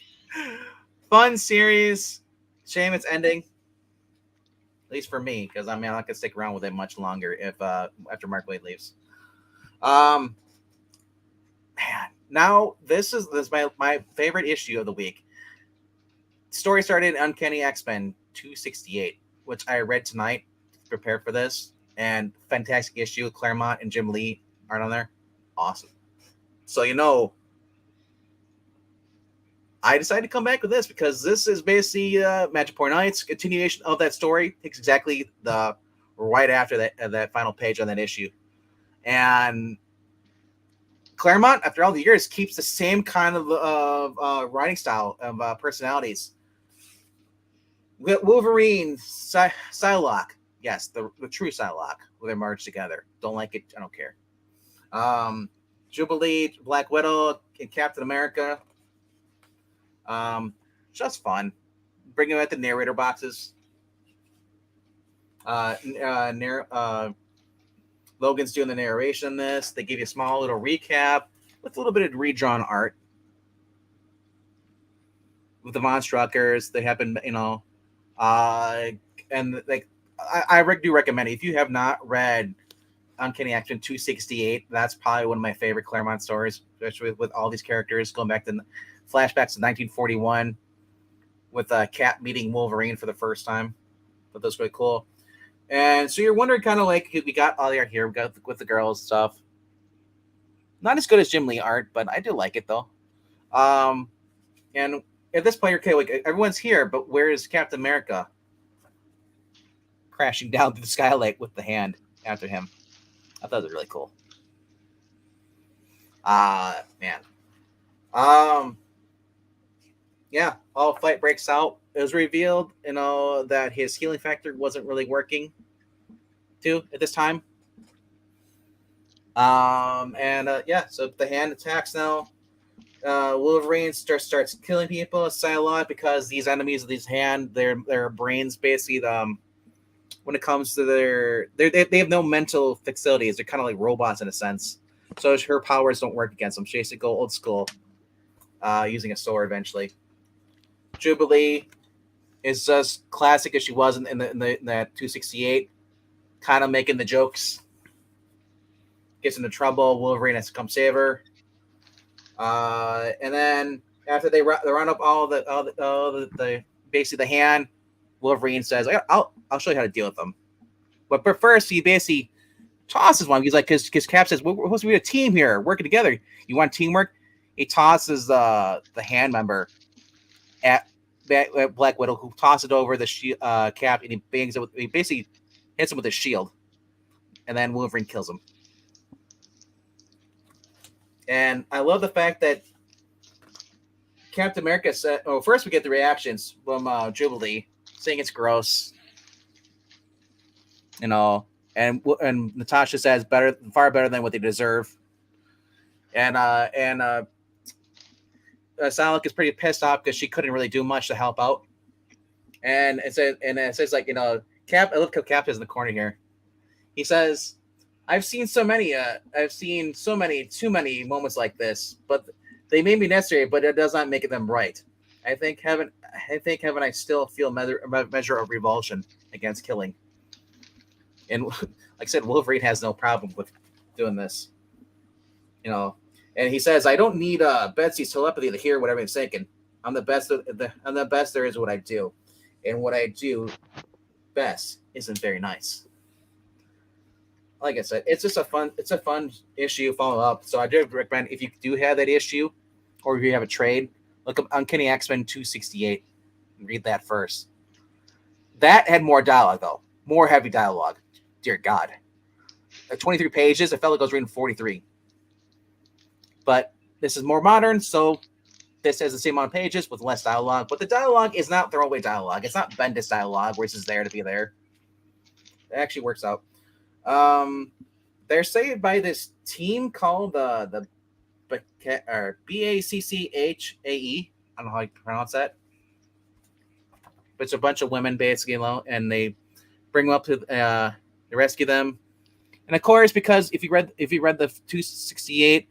Fun series. Shame it's ending. At least for me, because I'm not gonna stick around with it much longer if after Mark Waid leaves. Man, now this is my favorite issue of the week. Story started in Uncanny X-Men 268, which I read tonight, prepared for this, and fantastic issue. Claremont and Jim Lee aren't on there. Awesome. So, I decided to come back with this because this is basically Magic Poor Nights continuation of that story. Takes exactly the right after that final page on that issue. And Claremont, after all the years, keeps the same kind of writing style of personalities. Wolverine, Psylocke. Yes, the true Psylocke, where they merged together. Don't like it, I don't care. Jubilee, Black Widow, and Captain America. Just fun. Bring them at the narrator boxes. Logan's doing the narration in this. They give you a small little recap with a little bit of redrawn art. With the Von Struckers, they have been, and like I do recommend it. If you have not read Uncanny X-Men 268, that's probably one of my favorite Claremont stories, especially with all these characters going back to flashbacks to 1941 with Cap meeting Wolverine for the first time. But that's really cool. And so you're wondering kind of like, we got all the art here, we got with the girls and stuff. Not as good as Jim Lee art, but I do like it though. And at this point, okay, like everyone's here, but where is Captain America? Crashing down through the skylight with the hand after him. I thought it was really cool. Man. Yeah, all fight breaks out. It was revealed, that his healing factor wasn't really working too at this time. So the hand attacks now. Wolverine starts killing people, Psylocke, because these enemies of these hand, their brains basically when it comes to they have no mental facilities. They're kind of like robots in a sense. So her powers don't work against them. She has to go old school, using a sword eventually. Jubilee is just classic as she was in that 268, kind of making the jokes. Gets into trouble. Wolverine has to come save her. And then after they run up all the basically the hand, Wolverine says, "I'll show you how to deal with them." But first, he basically tosses one. He's like, because Cap says we're supposed to be a team here, working together. You want teamwork? He tosses the hand member at Black Widow, who tosses it over the Cap, and he bangs it. He basically hits him with his shield, and then Wolverine kills him. And I love the fact that Captain America said, "Oh, first we get the reactions from Jubilee saying it's gross, and Natasha says far better than what they deserve." And Psylocke is pretty pissed off because she couldn't really do much to help out. And it says like, Cap. I look at Cap is in the corner here. He says, "I've seen too many moments like this, but they may be necessary, but it does not make them right. I think heaven, I still feel a measure of revulsion against killing." And like I said, Wolverine has no problem with doing this, And he says, "I don't need Betsy's telepathy to hear what everyone's thinking. I'm the best. I'm the best there is what I do, and what I do best isn't very nice." Like I said, it's a fun issue. Follow up. So I do recommend, if you do have that issue, or if you have a trade, look up Uncanny X-Men 268 and read that first. That had more dialogue though, more heavy dialogue. Dear God, 23 pages. It felt like I was reading 43. But this is more modern, so this has the same amount of pages with less dialogue. But the dialogue is not throwaway dialogue. It's not Bendis dialogue where it's just there to be there. It actually works out. They're saved by this team called the BACCHAE. I don't know how you pronounce that. But it's a bunch of women basically, and they bring them up to they rescue them. And of course, because if you read the 268.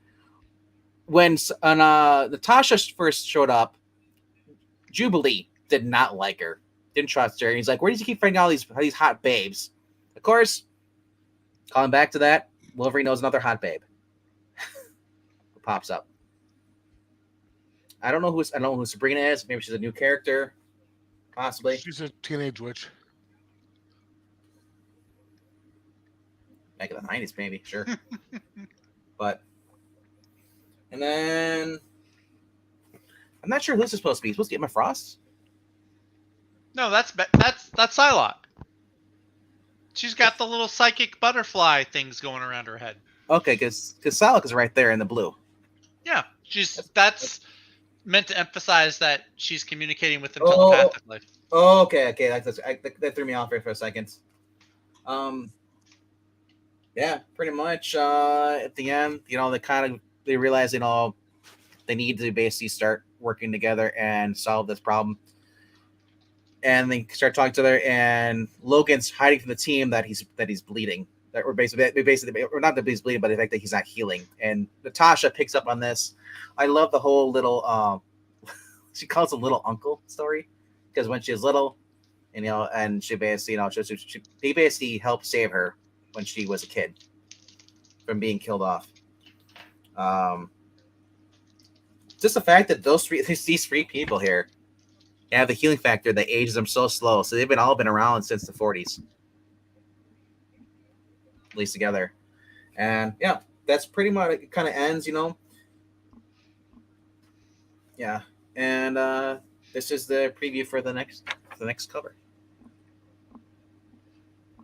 When Natasha first showed up, Jubilee did not like her, didn't trust her. He's like, "Where did you keep finding all these hot babes?" Of course, calling back to that, Wolverine knows another hot babe who pops up. I don't know who Sabrina is. Maybe she's a new character, possibly. She's a teenage witch. Back in the 90s, maybe, sure. But. And then I'm not sure who's supposed to be. Supposed to get Emma Frost? No, that's Psylocke. She's got the little psychic butterfly things going around her head. Okay, because Psylocke is right there in the blue. Yeah, that's meant to emphasize that she's communicating with them telepathically. Oh, okay. That threw me off here for a second. Yeah, pretty much. At the end, they realize, they need to basically start working together and solve this problem. And they start talking to each other, and Logan's hiding from the team that he's bleeding. That we're basically, or not that he's bleeding, but the fact that he's not healing. And Natasha picks up on this. I love the whole little, she calls him little uncle story, because when she was little, and she basically, he basically helped save her when she was a kid from being killed off. Just the fact that these three people here have the healing factor that ages them so slow. So they've all been around since the 40s, at least together. And yeah, that's pretty much it. Kind of ends, Yeah, and this is the preview for the next cover.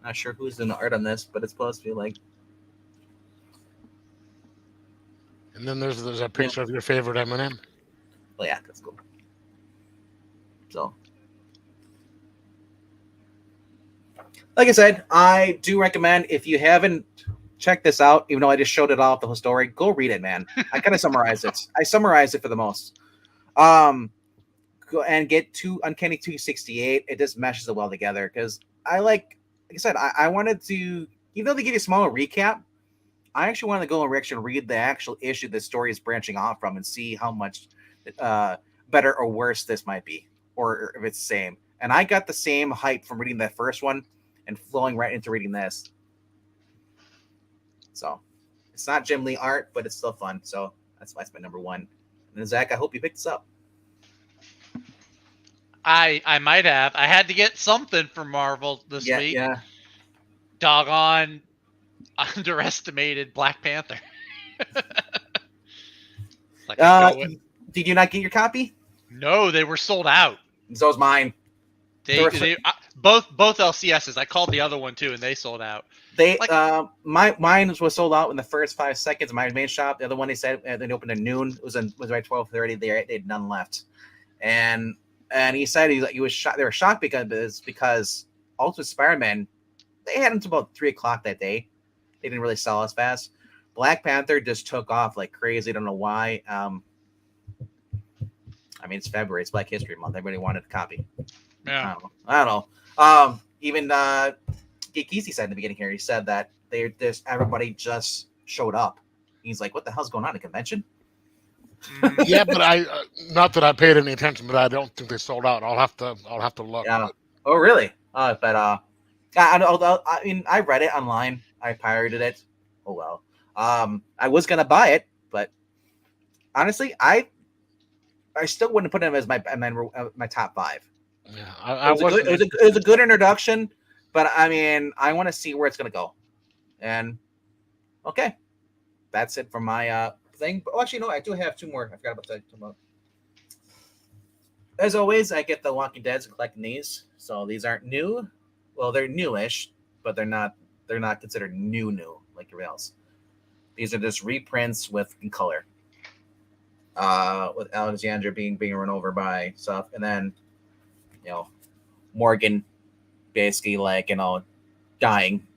Not sure who's in the art on this, but it's supposed to be like. And then there's a picture of your favorite Eminem. Well, yeah, that's cool. So, like I said, I do recommend, if you haven't checked this out, even though I just showed it off the whole story, go read it, man. I kind of summarized it. I summarized it for the most. Go and get to Uncanny 268. It just meshes it well together, because like I said, I wanted to, even though they give you a smaller recap, I actually wanted to go and read the actual issue the story is branching off from and see how much better or worse this might be, or if it's the same. And I got the same hype from reading that first one and flowing right into reading this. So it's not Jim Lee art, but it's still fun. So that's my number one. And then Zach, I hope you picked this up. I might have. I had to get something from Marvel this week. Yeah. Doggone underestimated Black Panther. Like, did you not get your copy? no, they were sold out. So was mine. They both LCSs. I called the other one too, and they sold out. They Like, mine was sold out in the first 5 seconds. My main shop. The other one they said they opened at noon. It was by 12:30. They had none left, and he said he was shocked. They were shocked because Ultimate Spider-Man, they had them to about 3 o'clock that day. They didn't really sell as fast. Black Panther just took off like crazy. I don't know why. I mean, it's February. It's Black History Month. Everybody wanted a copy. yeah. I don't know. Even Geekeasy said in the beginning here, he said that everybody just showed up. He's like, what the hell's going on? A convention? Yeah, but I not that I paid any attention, but I don't think they sold out. I'll have to look. Yeah. Oh, really? I mean, I read it online. I pirated it. Oh well. I was gonna buy it, but honestly, I still wouldn't put him as my top 5. Yeah, It was a good introduction, but I mean, I want to see where it's gonna go. And okay, that's it for my thing. But actually, no, I do have 2 more. I forgot about that. 2 more. As always, I get the Walking Deads and collecting these. So these aren't new. Well, they're newish, but they're not considered new like everybody else. These are just reprints in color. With Alexandra being run over by stuff, and then Morgan basically dying.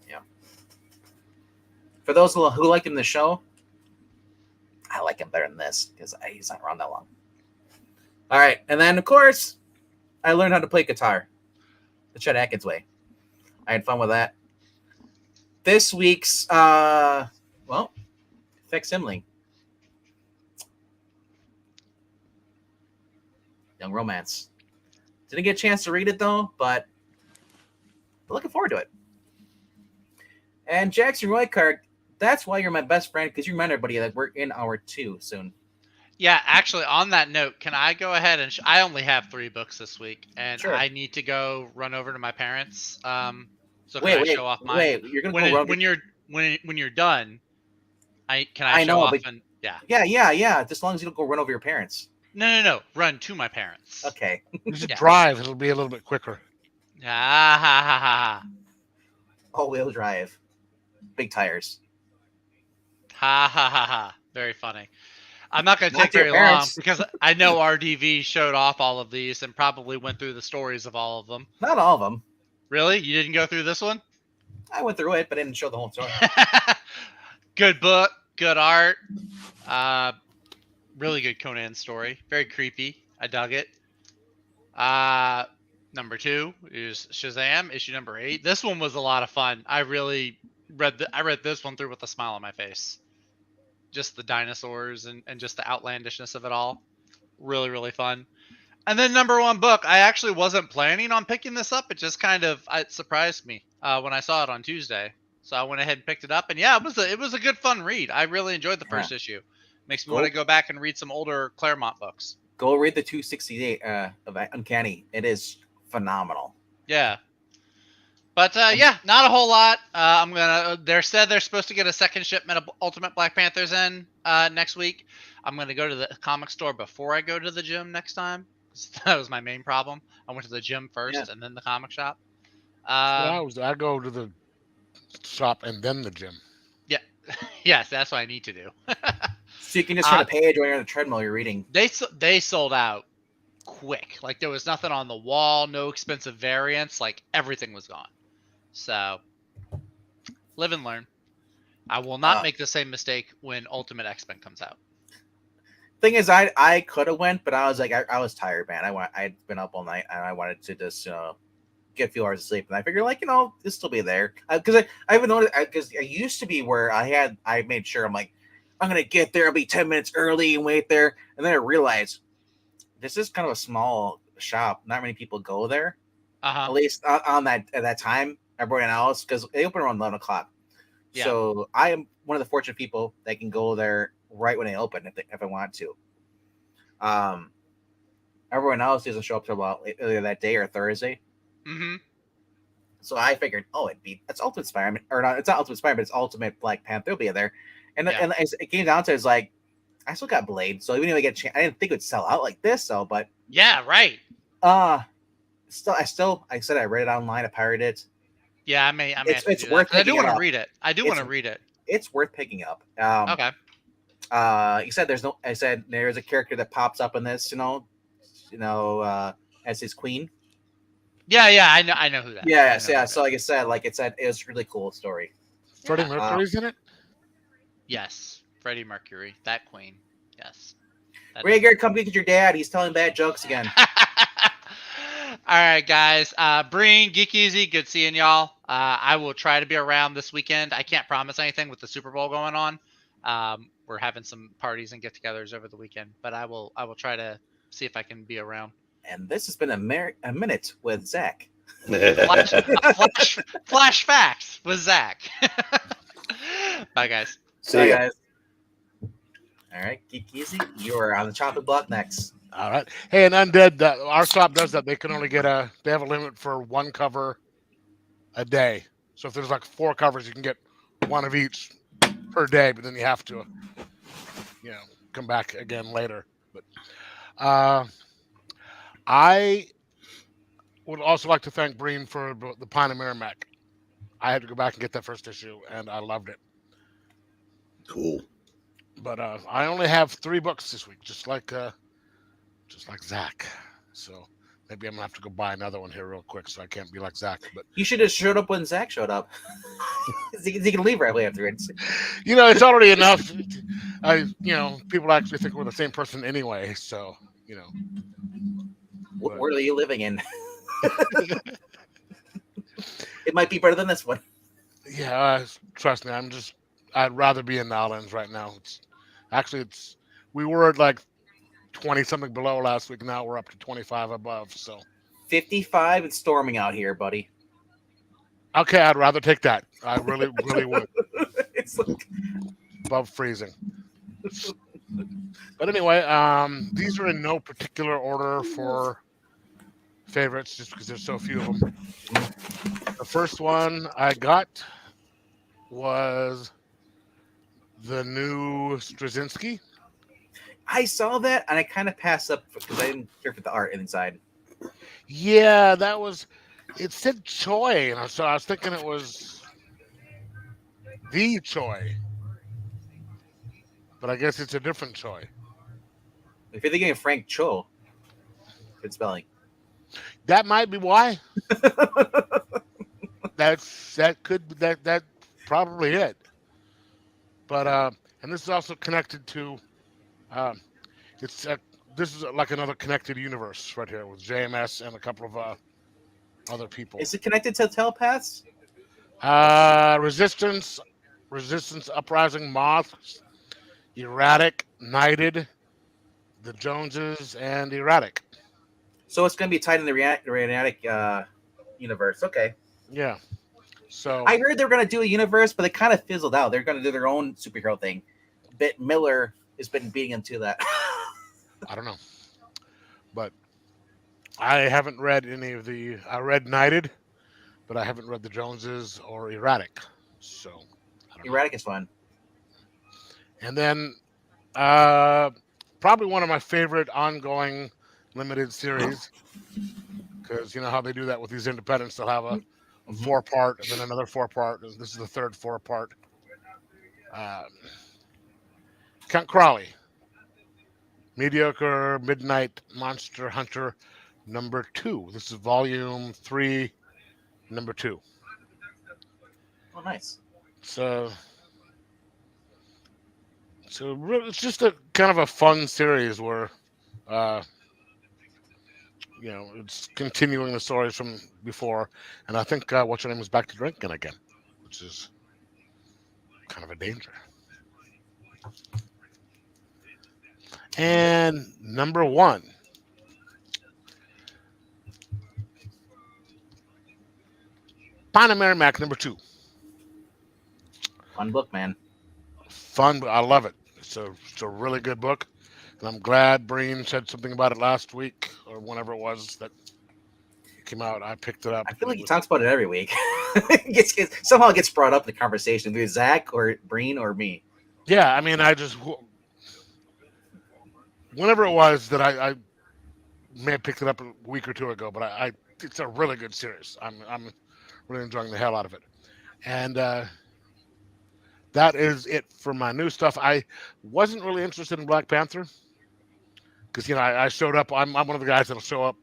Yeah. For those who liked him in the show, I like him better than this because he's not around that long. All right, and then of course, I learned how to play guitar the Chet Atkins way. I had fun with that. This week's facsimile. Young Romance. Didn't get a chance to read it though, but looking forward to it. And Jackson Roy card, that's why you're my best friend, because you remind everybody that we're in hour 2 soon. Yeah, actually, on that note, can I go ahead and I only have 3 books this week, and Sure. I need to go run over to my parents. So Wait, can I show off mine? Wait, you're gonna go run when you're done. I I show know, off but and yeah. Yeah. Just as long as you don't go run over your parents. No. Run to my parents. Okay. You should Yeah. drive. It'll be a little bit quicker. Ah ha ha ha All-wheel drive. Big tires. ha ha ha ha. Very funny. I'm not going to Not take to your very long parents. because I know RDV showed off all of these and probably went through the stories of all of them. Not all of them. Really? You didn't go through this one? I went through it, but I didn't show the whole story. Good book, good art. Really good Conan story. Very creepy. I dug it. Number 2 is Shazam, issue number 8. This one was a lot of fun. I really read this one through with a smile on my face. Just the dinosaurs and just the outlandishness of it all. Really, really fun. And then number 1 book, I actually wasn't planning on picking this up. It just it surprised me when I saw it on Tuesday. So I went ahead and picked it up, and yeah, it was a good fun read. I really enjoyed the first issue. Makes me want to go back and read some older Claremont books. Go read the 268 of Uncanny. It is phenomenal. Yeah. But yeah, not a whole lot. They're supposed to get a second shipment of Ultimate Black Panthers in next week. I'm gonna go to the comic store before I go to the gym next time. That was my main problem. I went to the gym first and then the comic shop. I go to the shop and then the gym. Yeah, yes, that's what I need to do. So you can just turn a page when you're on the treadmill you're reading. They sold out quick. Like there was nothing on the wall, no expensive variants. Like everything was gone. So live and learn. I will not make the same mistake when Ultimate X-Men comes out. Thing is, I could have went, but I was like, I was tired, man. I'd been up all night, and I wanted to just get a few hours of sleep. And I figured, this still be there because I haven't noticed because I used to be where I made sure I'm like, I'm gonna get there. I'll be 10 minutes early and wait there, and then I realized this is kind of a small shop. Not many people go there. At least on at that time. Everyone else, because they open around 11 o'clock. Yeah. So I am one of the fortunate people that can go there right when they open if I want to. Everyone else doesn't show up till about either that day or Thursday. Mm-hmm. So I figured, it's Ultimate Spider-Man, or not? It's not Ultimate Spider-Man, but it's Ultimate Black Panther will be there. And Yeah. it came down to it's like I still got Blade, so even if I get a chance, I didn't think it would sell out like this. So, but Yeah, right. I said I read it online, I pirated it. Yeah, I may have to It's do worth that. 'Cause I do picking it want to up. read it. I do want to read it. It's worth picking up. Okay. You said I said there's a character that pops up in this, as his queen. Yeah, I know who that. Yeah, I know who so like I said, it was a really cool story. Freddie Yeah. Mercury's in it. Yes, Freddie Mercury, that queen. Yes. Rager, come get your dad. He's telling bad jokes again. All right, guys. Breen, Geekeasy, good seeing y'all. I will try to be around this weekend. I can't promise anything with the Super Bowl going on. We're having some parties and get-togethers over the weekend, but I will try to see if I can be around. And this has been a minute with Zach. Flash facts with Zach. Bye, guys. See ya. Guys. All right, Geekeasy, you are on the chopping block next. All right. Hey, and Undead, our shop does that. They can only they have a limit for one cover a day. So if there's like 4 covers, you can get one of each per day, but then you have to, come back again later. But I would also like to thank Breen for the Pine of Merrimack. I had to go back and get that first issue, and I loved it. Cool. But I only have 3 books this week, just like Zach. So maybe I'm gonna have to go buy another one here real quick, so I can't be like Zach. But you should have showed up when Zach showed up. he can leave right away after it. It's already enough. People actually think we're the same person anyway. So What world are you living in? It might be better than this one. Yeah, trust me. I'd rather be in Nowlands right now. We were at like 20 something below last week. Now we're up to 25 above. So 55 and storming out here, buddy. Okay, I'd rather take that. I really, really would. It's like Above freezing. But anyway, these are in no particular order for favorites, just because there's so few of them. The first one I got was the new Straczynski. I saw that and I kind of passed up because I didn't care for the art inside. Yeah, it said Choi, and so I was thinking it was the Choi. But I guess it's a different Choi. If you're thinking of Frank Cho, good spelling. That might be why. That's probably it. But and this is also connected to this is like another connected universe right here with JMS and a couple of other people. Is it connected to telepaths? Resistance, Uprising, Moths, Erratic, Knighted, the Joneses, and Erratic. So it's going to be tied in the Erratic universe. Okay. Yeah. So I heard they were going to do a universe, but it kind of fizzled out. They're going to do their own superhero thing. Bit Miller has been beating them to that. I don't know, but I haven't read any of the. I read Knighted, but I haven't read the Joneses or Erratic. So I don't know. Erratic is fun. And then probably one of my favorite ongoing limited series, because you know how they do that with these independents. They'll have a 4-part and then another 4-part. This is the third 4-part. Count Crowley, Mediocre Midnight Monster Hunter #2. This is volume 3, #2. Oh, nice. So it's just a kind of a fun series where, it's continuing the stories from before, and I think what's her name is back to drinking again, which is kind of a danger. And #1. Pine of Merrimack #2. Fun book, man. Fun, but I love it. It's a really good book, and I'm glad Breen said something about it last week or whenever it was that came out. I picked it up. I feel like he talks about it every week. Somehow it gets brought up in the conversation, either Zach or Breen or me. Yeah, I mean, whenever it was that I may have picked it up a week or two ago, but it's a really good series. I'm really enjoying the hell out of it, and that is it for my new stuff. I wasn't really interested in Black Panther because I showed up. I'm one of the guys that'll show up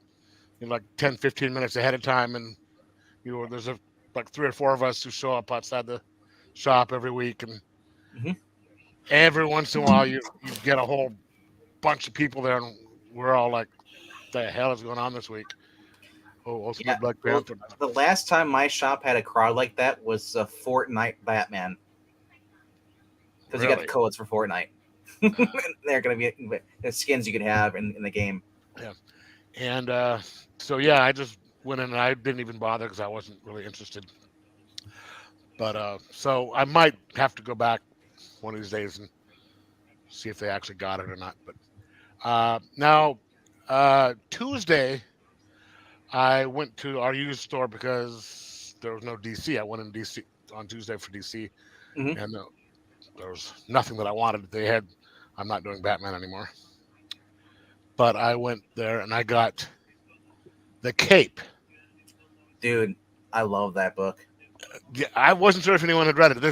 in like 10, 15 minutes ahead of time, and there's like 3 or 4 of us who show up outside the shop every week, and every once in a while you get a whole bunch of people there, and we're all like, "The hell is going on this week?" Oh, Ultimate Black Panther. Well, the last time my shop had a crowd like that was a Fortnite Batman. Because you got the codes for Fortnite. They're going to be the skins you could have in the game. Yeah. And so, yeah, I just went in and I didn't even bother because I wasn't really interested. But so I might have to go back one of these days and see if they actually got it or not. But now, Tuesday, I went to our used store because there was no DC. I went in DC on Tuesday for DC, and there was nothing that I wanted. I'm not doing Batman anymore. But I went there and I got the Cape. Dude, I love that book. Yeah, I wasn't sure if anyone had read it. It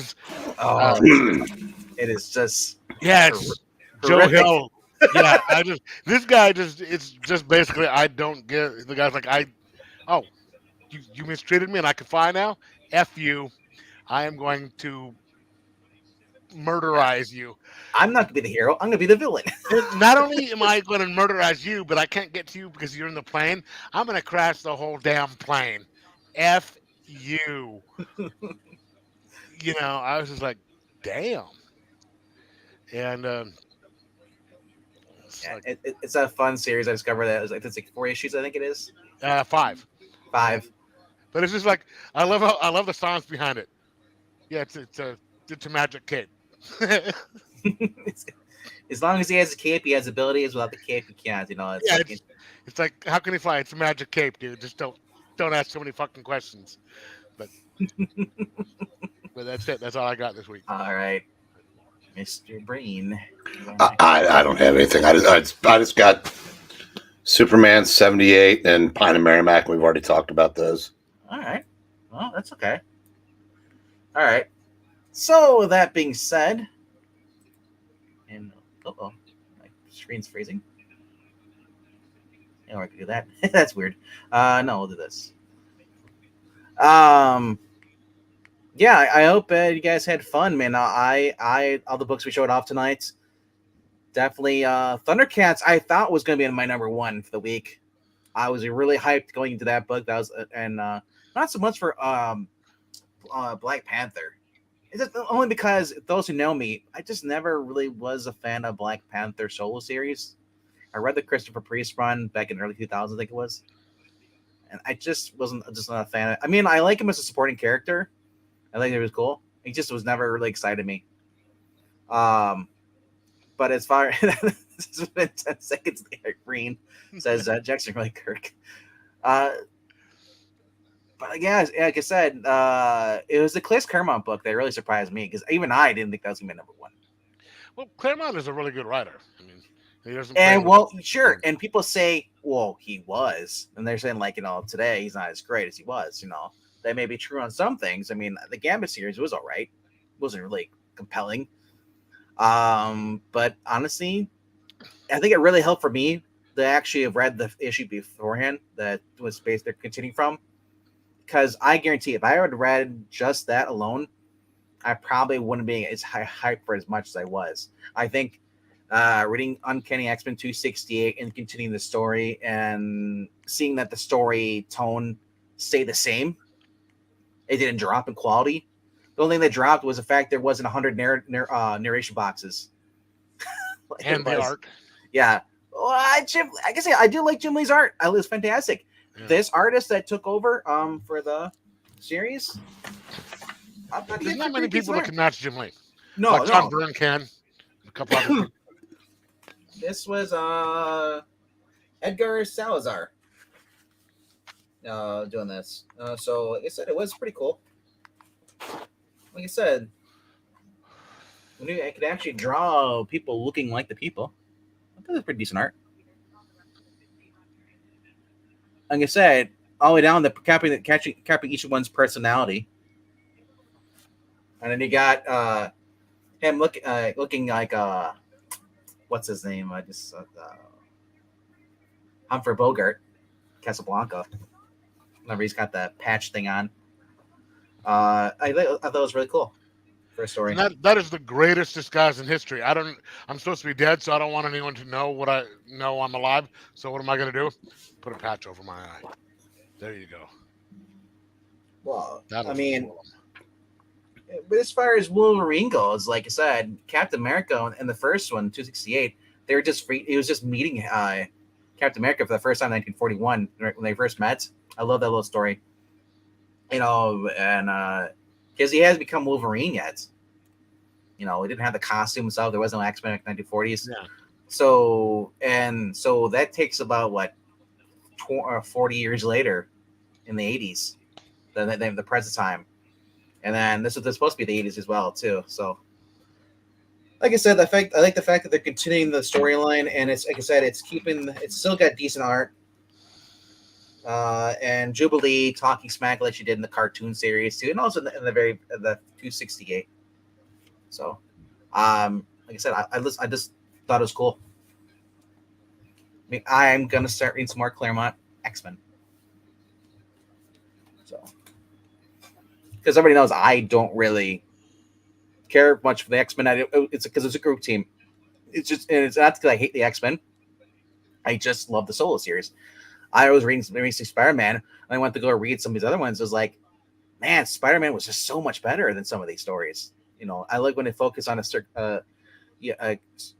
is just it's Joe Hill. Yeah, this guy it's just basically I don't get the guy's like you mistreated me and I can fly now. F you. I am going to murderize you. I'm not going to be the hero. I'm going to be the villain. Not only am I going to murderize you, but I can't get to you because you're in the plane. I'm going to crash the whole damn plane. F you. I was just like, damn. And it's a fun series. I discovered that it's like 4 issues. I think it is 5. But it's just like I love the songs behind it. Yeah, it's a magic cape. As long as he has a cape, he has abilities. Without the cape, he can't. It's like how can he fly? It's a magic cape, dude. Just don't ask so many fucking questions. But that's it. That's all I got this week. All right, Mr. Breen. I don't have anything. I just got Superman 78 and Pine and Merrimack. We've already talked about those. All right. Well, that's okay. All right. So that being said, and my screen's freezing. I can do that. That's weird. No, we'll do this. Yeah, I hope you guys had fun, man. I all the books we showed off tonight. Definitely, Thundercats. I thought was going to be my number 1 for the week. I was really hyped going into that book. That was not so much for Black Panther. It's just only because those who know me, I just never really was a fan of Black Panther solo series. I read the Christopher Priest run back in early 2000s, I think it was, and I just wasn't not a fan of it. I mean, I like him as a supporting character. I think it was cool. He just was never really excited me. But as far as it's been 10 seconds there, Breen says Jackson really Kirk. But yeah, like I said, it was the Chris Claremont book that really surprised me because even I didn't think that was gonna be number 1. Well, Claremont is a really good writer. I mean, he doesn't. Sure. And people say, "Well, he was," and they're saying like, today he's not as great as he was. That may be true on some things. I mean, the Gambit series was all right. It wasn't really compelling. But honestly, I think it really helped for me to actually have read the issue beforehand that was based they're continuing from. Because I guarantee if I had read just that alone, I probably wouldn't be as hyped for as much as I was. I think reading Uncanny X-Men 268 and continuing the story and seeing that the story tone stayed the same, it didn't drop in quality. The only thing that dropped was the fact there wasn't 100 narration boxes. And the art. Yeah. Well, I guess I do like Jim Lee's art. It was fantastic. Yeah. This artist that took over for the series, there's not many people that can match Jim Lee. No, like John Byrne can. A couple other people. This was Edgar Salazar. doing this. So like I said, it was pretty cool. Like I said, I could actually draw people looking like the people. I thought it was pretty decent art. Like I said, all the way down, capping each one's personality, and then you got him looking like what's his name? I just Humphrey Bogart, Casablanca. Remember, he's got the patch thing on. I thought it was really cool for a story. And that is the greatest disguise in history. I'm supposed to be dead, so I don't want anyone to know what I know I'm alive. So what am I going to do? Put a patch over my eye. There you go. Well, That'll I mean, fool 'em. but as far as Wolverine goes, like I said, Captain America in the first one, 268, they were just free. He was just meeting Captain America for the first time in 1941 when they first met. I love that little story. And because he hasn't become Wolverine yet. He didn't have the costume himself. There wasn't no X-Men in the 1940s. Yeah. So that takes about 40 years later in the 80s, the present time. And then this is supposed to be the 80s as well too. So like I said, I like the fact that they're continuing the storyline, and it's like I said, it's still got decent art. And Jubilee talking smack like she did in the cartoon series too, and also in the 268. So, like I said, I just thought it was cool. I mean, I'm gonna start reading some more Claremont X-Men. So, because everybody knows I don't really care much for the X-Men. It's because it's a group team. It's not because I hate the X-Men. I just love the solo series. I was reading Spider-Man, and I went to go read some of these other ones. It was like, man, Spider-Man was just so much better than some of these stories. I like when they focus on a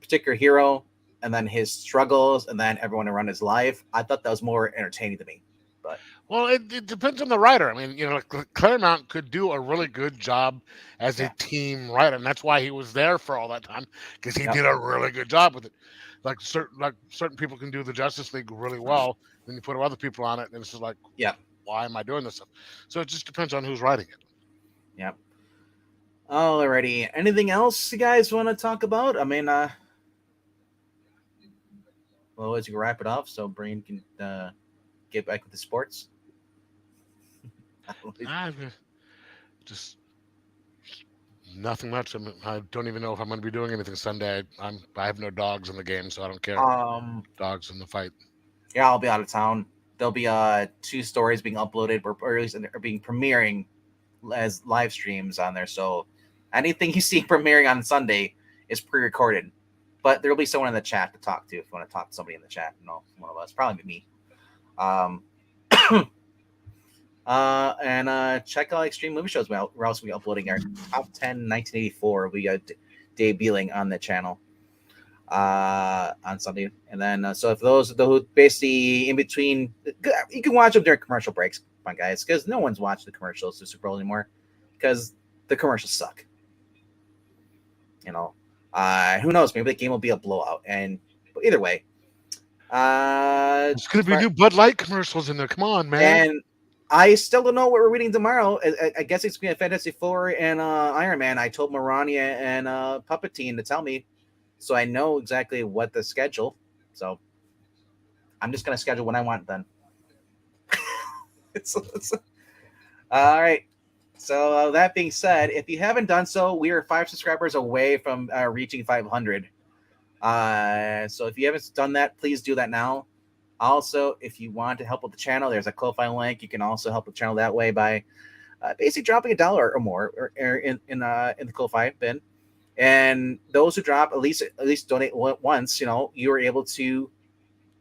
particular hero, and then his struggles, and then everyone around his life. I thought that was more entertaining to me. But well, it depends on the writer. I mean, Claremont could do a really good job as a team writer, and that's why he was there for all that time, because he did a really good job with it. Like certain people can do the Justice League really well, then you put other people on it, and it's just like, why am I doing this stuff? So it just depends on who's writing it. Yeah. Alrighty. Anything else you guys want to talk about? I mean, well, as you wrap it up, so Breen can get back with the sports. Just nothing much. I don't even know if I'm going to be doing anything Sunday. I have no dogs in the game, so I don't care. Dogs in the fight. Yeah, I'll be out of town. There'll be 2 stories being uploaded, or at least are being premiering as live streams on there. So anything you see premiering on Sunday is pre-recorded. But there'll be someone in the chat to talk to if you want to talk to somebody in the chat. No, one of us, probably me. And check out Extreme Movie Shows. We're also be uploading our top 10 1984. We debuting on the channel on Sunday. And then so if those who basically in between, you can watch them during commercial breaks, fun guys, because no one's watching the commercials to Super Bowl anymore because the commercials suck. Who knows? Maybe the game will be a blowout. But either way, it's gonna be new Bud Light commercials in there. Come on, man. And I still don't know what we're reading tomorrow. I guess it's gonna be Fantasy Four and Iron Man. I told Marania and Puppetine to tell me, so I know exactly what the schedule. So I'm just gonna schedule when I want then. it's all right. So that being said, if you haven't done so, we are 5 subscribers away from reaching 500. So if you haven't done that, please do that now. Also, if you want to help with the channel, there's a Ko-Fi link. You can also help the channel that way by basically dropping $1 or more in the Ko-Fi bin. And those who drop at least donate once, you are able to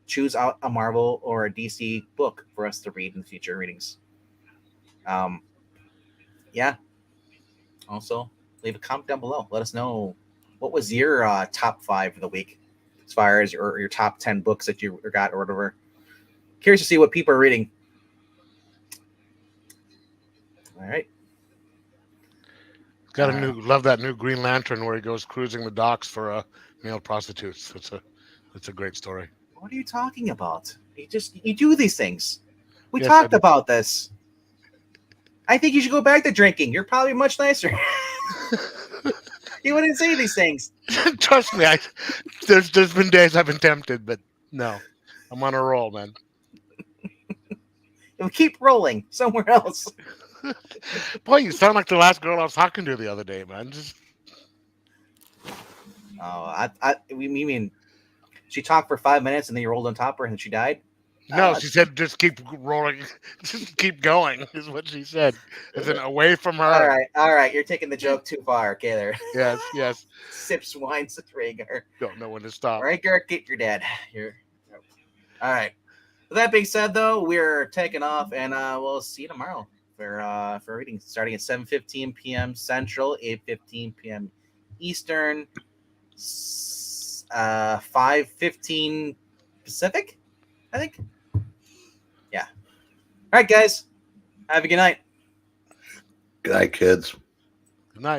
choose out a Marvel or a DC book for us to read in future readings. Yeah. Also, leave a comment down below. Let us know what was your top 5 for the week, as far as your top 10 books that you got or whatever. Curious to see what people are reading. All right. Got love that new Green Lantern where he goes cruising the docks for male prostitutes. It's a great story. What are you talking about? You do these things. We Yes, I talked did. about this. I think you should go back to drinking. You're probably much nicer. You wouldn't say these things. Trust me, there's been days I've been tempted, but no, I'm on a roll, man. You'll keep rolling somewhere else. Boy, you sound like the last girl I was talking to the other day, man. Just We mean she talked for 5 minutes and then you rolled on top of her and then she died? no, she said just keep rolling, just keep going, is what she said. As in away from her. All right. You're taking the joke too far. Okay, there. Yes. Sips wine, Rhaegar. Don't know when to stop. Rhaegar, get your dad. All right. With that being said, though, we're taking off, and we'll see you tomorrow for reading, starting at 7:15 p.m. Central, 8:15 p.m. Eastern, 5:15 Pacific, I think. Yeah. All right, guys. Have a good night. Good night, kids.